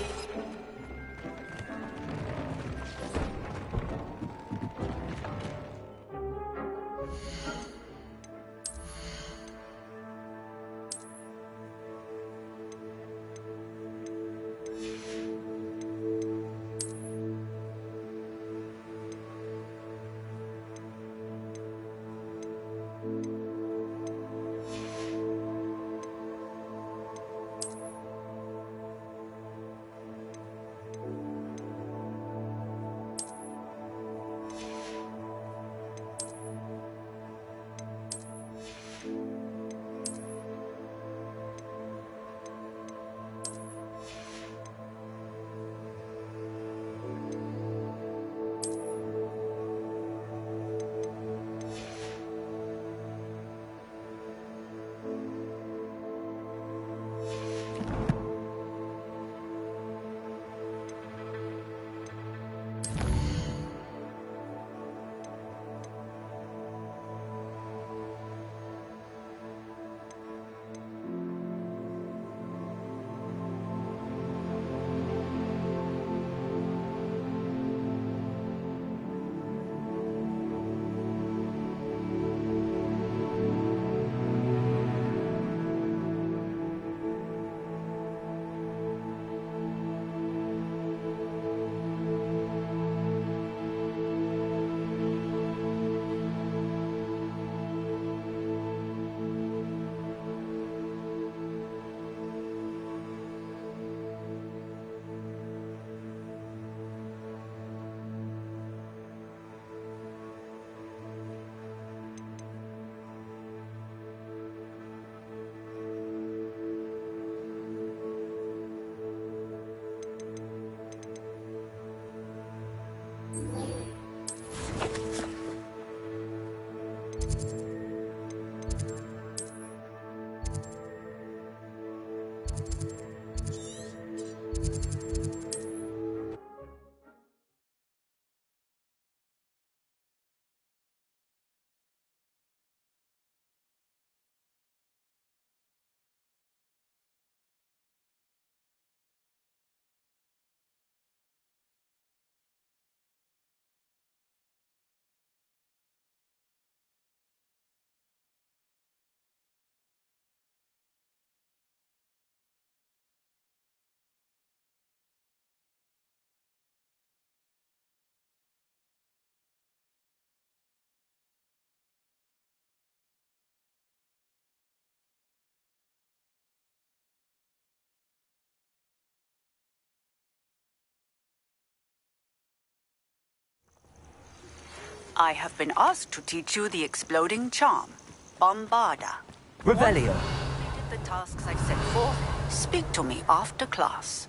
I have been asked to teach you the exploding charm, Bombarda. Revelio. Once you've completed the tasks I've set forth, speak to me after class.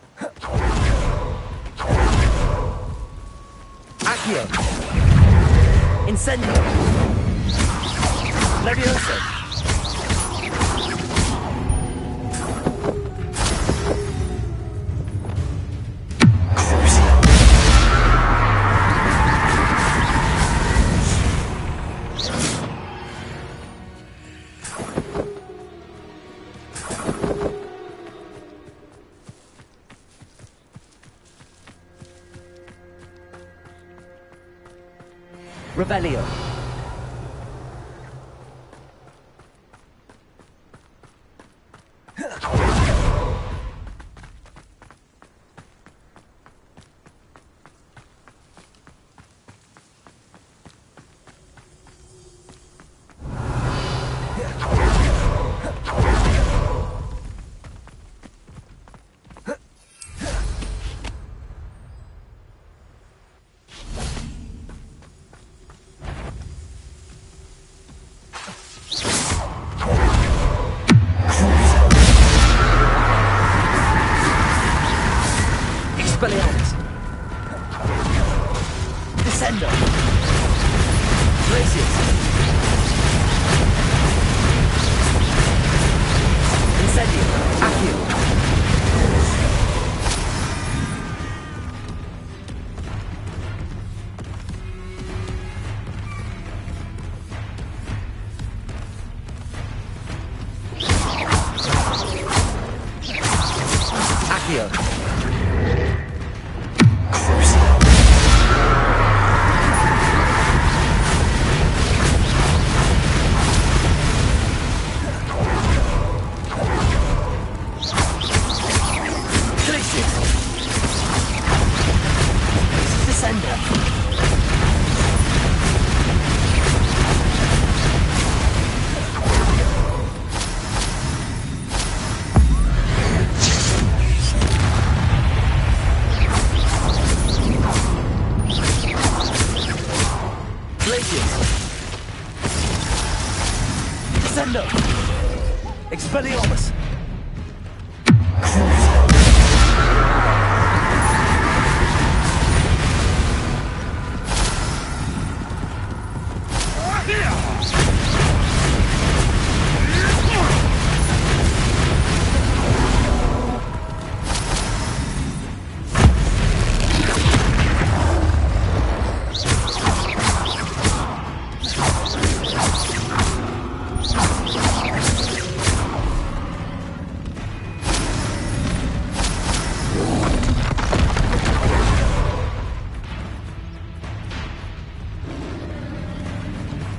Accio. Incendio. Levioso. Revelio. Expelliarmus. Descendo. Glacius. Incendio. Accio. Accio. Descendo! Expelliarmus!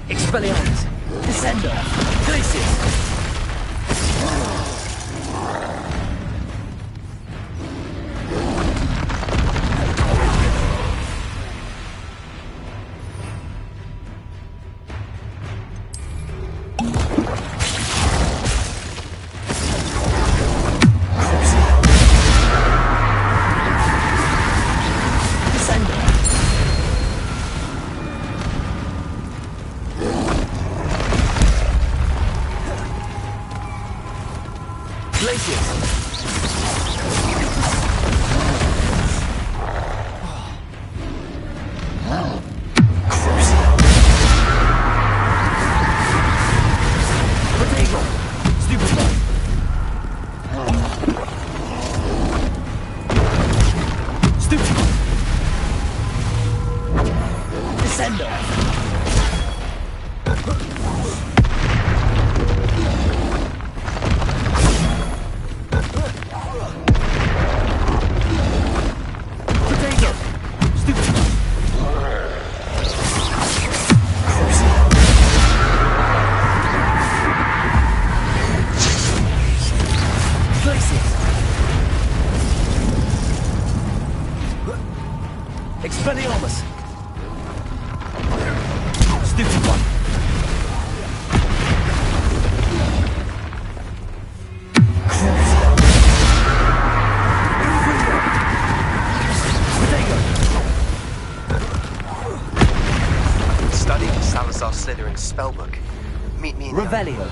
Expelliarmus! Descendo! Glacius! Expelliarmus! Stupid one! our Slytherin spellbook. Meet me in Revelio.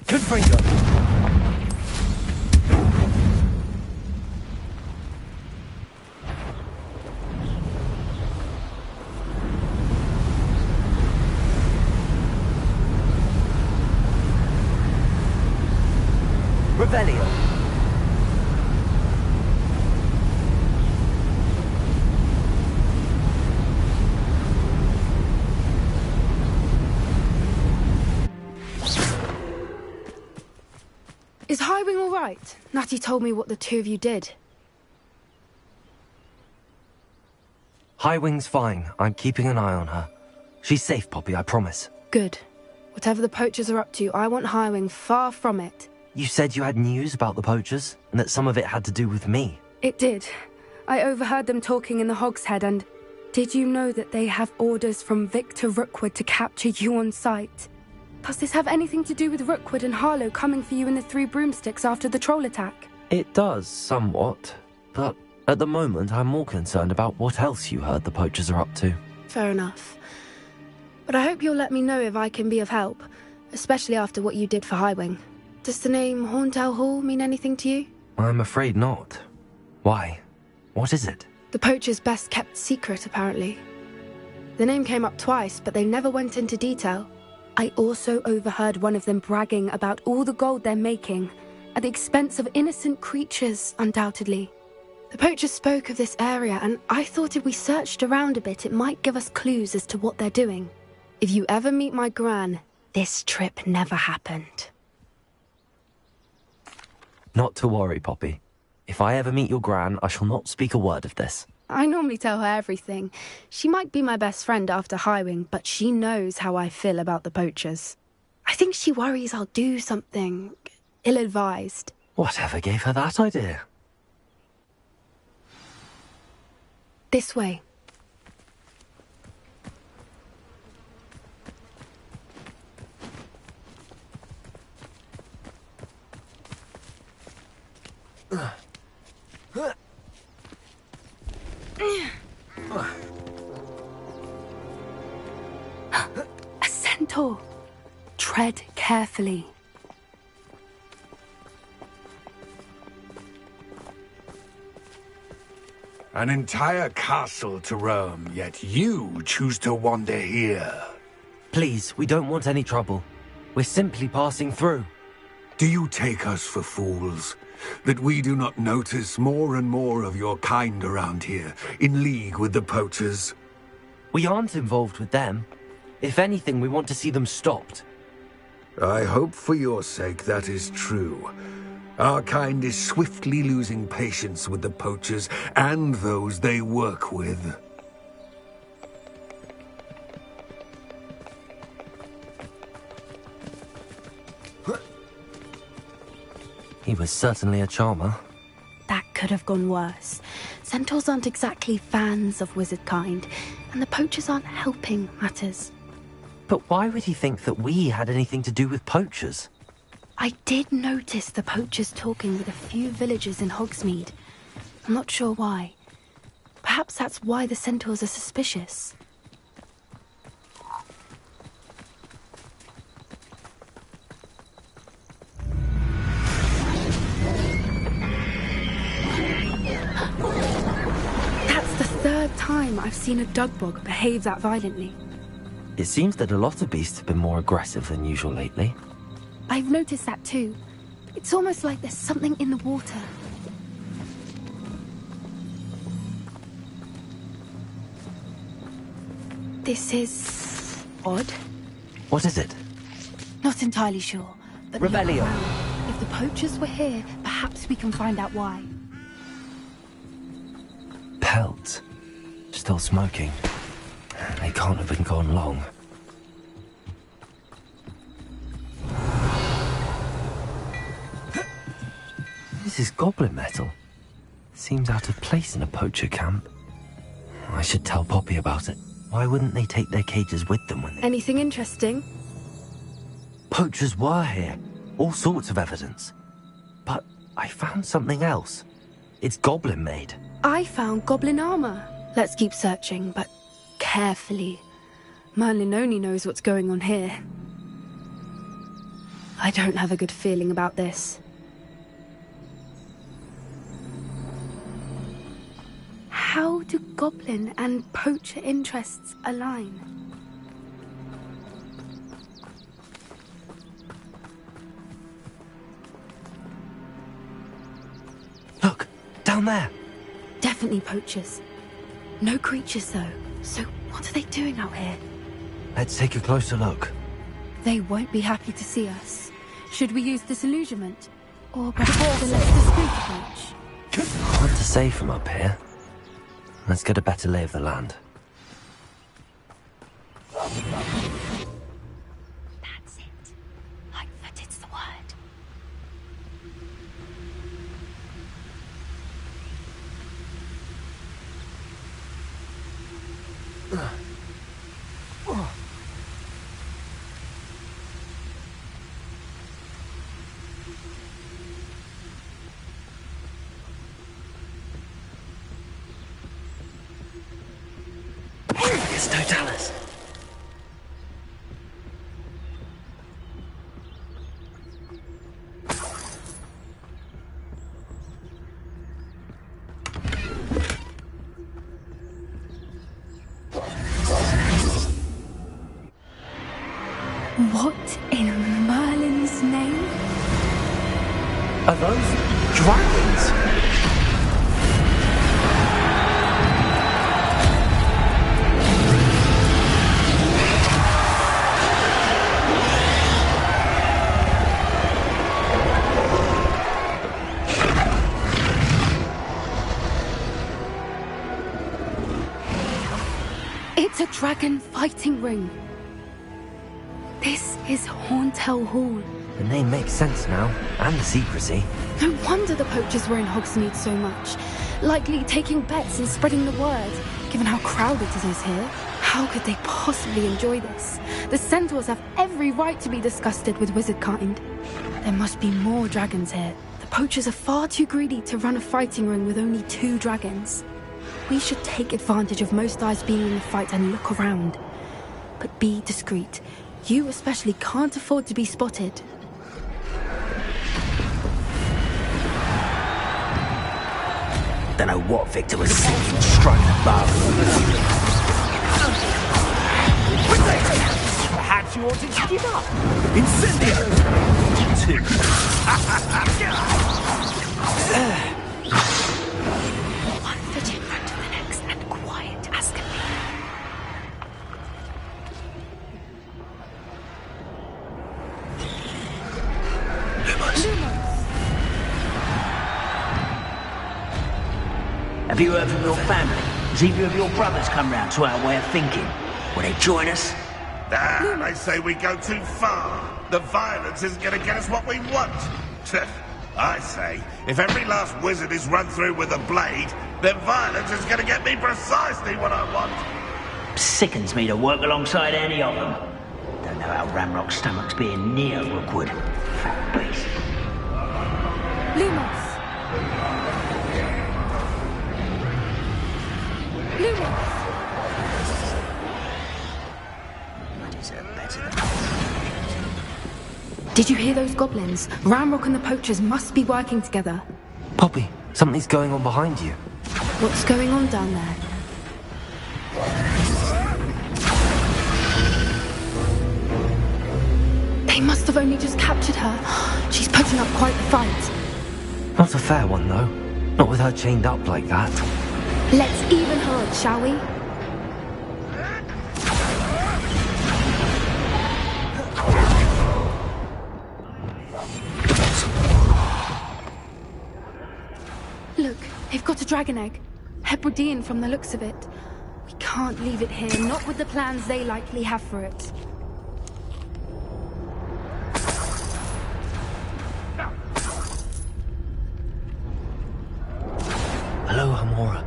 Confringo. Revelio. Is Highwing all right? Natty told me what the two of you did. Highwing's fine. I'm keeping an eye on her. She's safe, Poppy, I promise. Good. Whatever the poachers are up to, I want Highwing far from it. You said you had news about the poachers, and that some of it had to do with me. It did. I overheard them talking in the Hogshead, and did you know that they have orders from Victor Rookwood to capture you on sight? Does this have anything to do with Rookwood and Harlow coming for you in the Three Broomsticks after the troll attack? It does, somewhat. But at the moment, I'm more concerned about what else you heard the poachers are up to. Fair enough. But I hope you'll let me know if I can be of help, especially after what you did for Highwing. Does the name Horntail Hall mean anything to you? I'm afraid not. Why? What is it? The poachers' best kept secret, apparently. The name came up twice, but they never went into detail. I also overheard one of them bragging about all the gold they're making, at the expense of innocent creatures, undoubtedly. The poachers spoke of this area, and I thought if we searched around a bit, it might give us clues as to what they're doing. If you ever meet my gran, this trip never happened. Not to worry, Poppy. If I ever meet your gran, I shall not speak a word of this. I normally tell her everything. She might be my best friend after Highwing, but she knows how I feel about the poachers. I think she worries I'll do something ill-advised. Whatever gave her that idea? This way. A centaur. Tread carefully. An entire castle to roam, yet you choose to wander here. Please, we don't want any trouble. We're simply passing through. Do you take us for fools? That we do not notice more and more of your kind around here, in league with the poachers? We aren't involved with them. If anything, we want to see them stopped. I hope for your sake that is true. Our kind is swiftly losing patience with the poachers and those they work with. He was certainly a charmer. That could have gone worse. Centaurs aren't exactly fans of wizard kind, and the poachers aren't helping matters. But why would he think that we had anything to do with poachers? I did notice the poachers talking with a few villagers in Hogsmeade. I'm not sure why. Perhaps that's why the centaurs are suspicious. That's the third time I've seen a dugbog behave that violently. It seems that a lot of beasts have been more aggressive than usual lately. I've noticed that too. It's almost like there's something in the water. This is odd. What is it? Not entirely sure, but Revelio. If the poachers were here, perhaps we can find out why. Pelt. Still smoking. They can't have been gone long. This is goblin metal. Seems out of place in a poacher camp. I should tell Poppy about it. Why wouldn't they take their cages with them when they... Anything interesting? Poachers were here. All sorts of evidence. But I found something else. It's goblin-made. I found goblin armor. Let's keep searching, but carefully. Merlin only knows what's going on here. I don't have a good feeling about this. How do goblin and poacher interests align? Look, down there. Definitely poachers. No creatures, though. So what are they doing out here? Let's take a closer look. They won't be happy to see us. Should we use disillusionment? Or perhaps a less discreet approach? Hard to say from up here. Let's get a better lay of the land. That's it. Lightfoot, it's the word. It's no Dallas. What in Merlin's name? Are those dragons? It's a dragon fighting ring. This is Horntail Hall. The name makes sense now, and the secrecy. No wonder the poachers were in Hogsmeade so much. Likely taking bets and spreading the word, given how crowded it is here. How could they possibly enjoy this? The centaurs have every right to be disgusted with wizard kind. There must be more dragons here. The poachers are far too greedy to run a fighting ring with only 2 dragons. We should take advantage of most eyes being in the fight and look around. But be discreet. You especially can't afford to be spotted. Don't know what Victor was thinking, stroking above. Perhaps you wanted to give up. Incendio! One foot in front of the next and quiet as can be. Have you heard from your family? Has either of your brothers come round to our way of thinking? Will they join us? They say we go too far. The violence isn't going to get us what we want. I say, if every last wizard is run through with a blade, then violence is going to get me precisely what I want. Sickens me to work alongside any of them. Don't know how Ramrock's stomach's being near Rookwood. Fat beast. Lumos! Lumos! I deserve better than that. Did you hear those goblins? Ramrock and the poachers must be working together. Poppy, something's going on behind you. What's going on down there? They must have only just captured her. She's putting up quite the fight. Not a fair one, though. Not with her chained up like that. Let's even her up, shall we? Look, they've got a dragon egg. Hebridean from the looks of it. We can't leave it here, not with the plans they likely have for it. Hello, Hamora.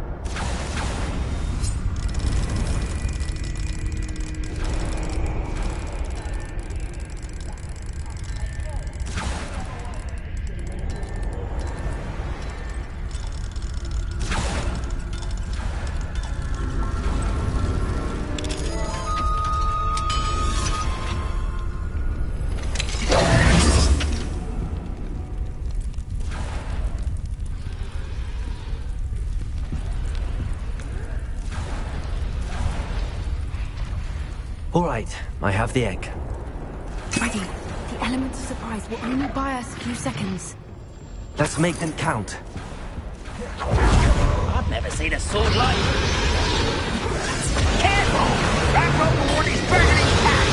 All right, I have the egg. Ready. The element of surprise will only buy us a few seconds. Let's make them count. I've never seen a sword like. Careful! Ranrock Ward is burning cat!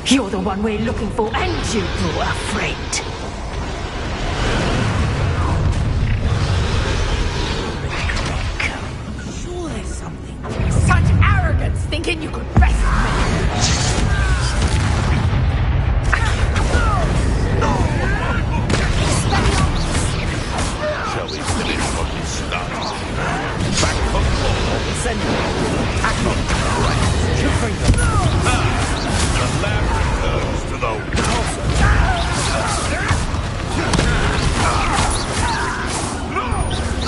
You're the one we're looking for, and you brought a friend. Sure there's something. Such arrogance, thinking you could best me. Shall we finish what we started? Back for more. Send them. Act on. Right. Should bring them. The lab returns to the house.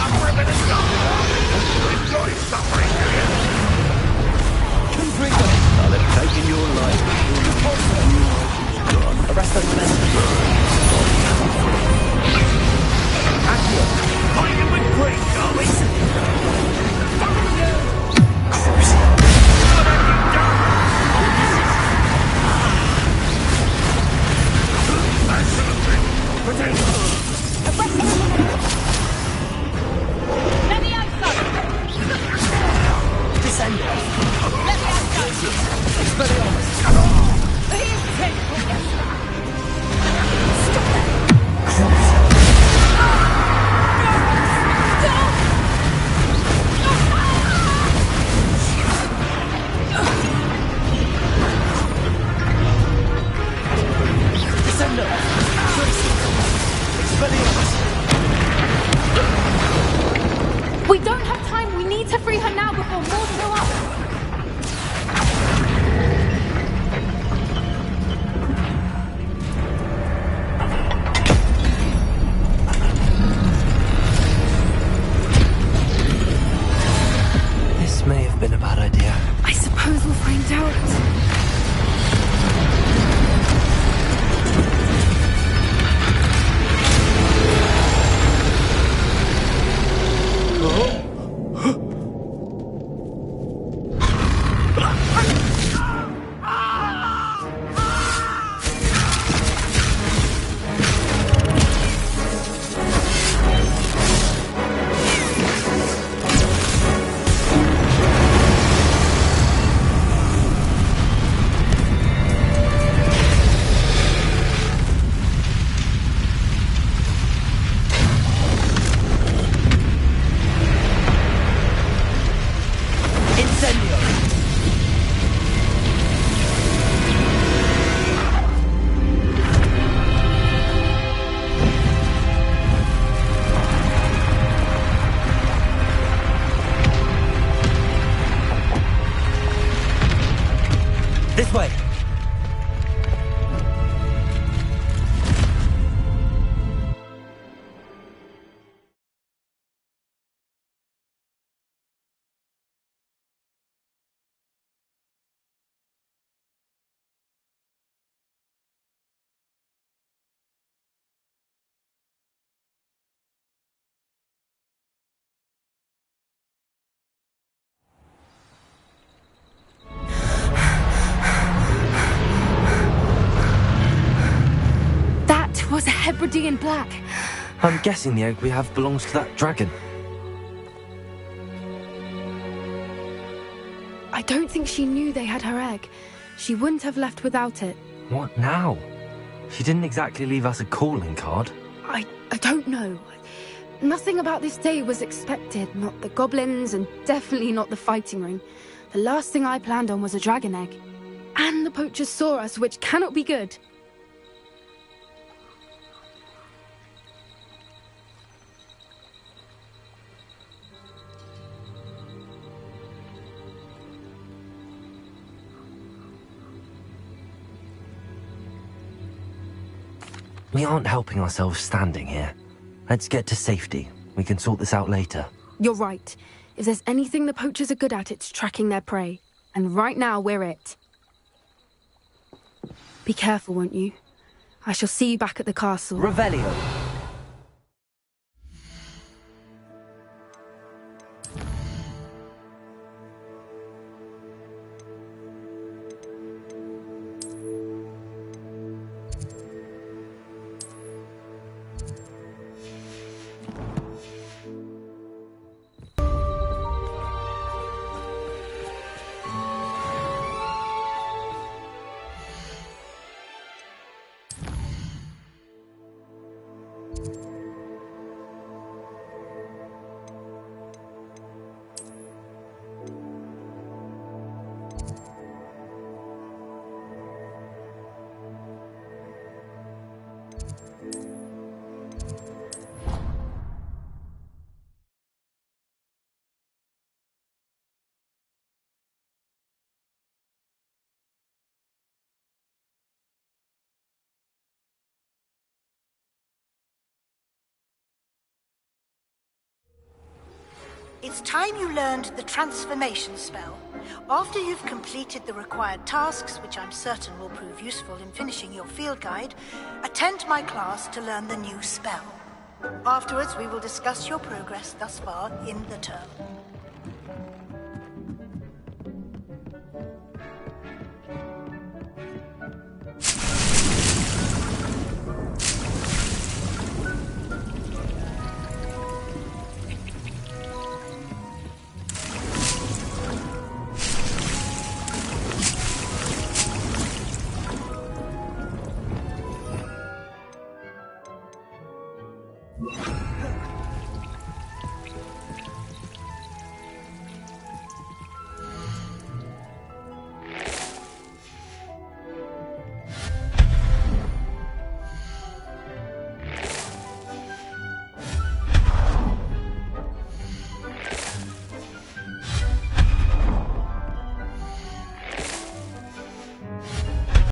I'm ripping it down. Enjoy suffering, do you? Can bring them. Now they've taken your life. Arrest those men. Accio. Find him with grace, darling. We don't have time. We need to free her now before more show up. This may have been a bad idea. I suppose we'll find out. This way. Was a Hebridean black. I'm guessing the egg we have belongs to that dragon. I don't think she knew they had her egg. She wouldn't have left without it. What now? She didn't exactly leave us a calling card. I don't know. Nothing about this day was expected. Not the goblins, and definitely not the fighting ring. The last thing I planned on was a dragon egg. And the poachers saw us, which cannot be good. We aren't helping ourselves standing here. Let's get to safety. We can sort this out later. You're right. If there's anything the poachers are good at, it's tracking their prey. And right now, we're it. Be careful, won't you? I shall see you back at the castle. Revelio! It's time you learned the transformation spell. After you've completed the required tasks, which I'm certain will prove useful in finishing your field guide, attend my class to learn the new spell. Afterwards, we will discuss your progress thus far in the term.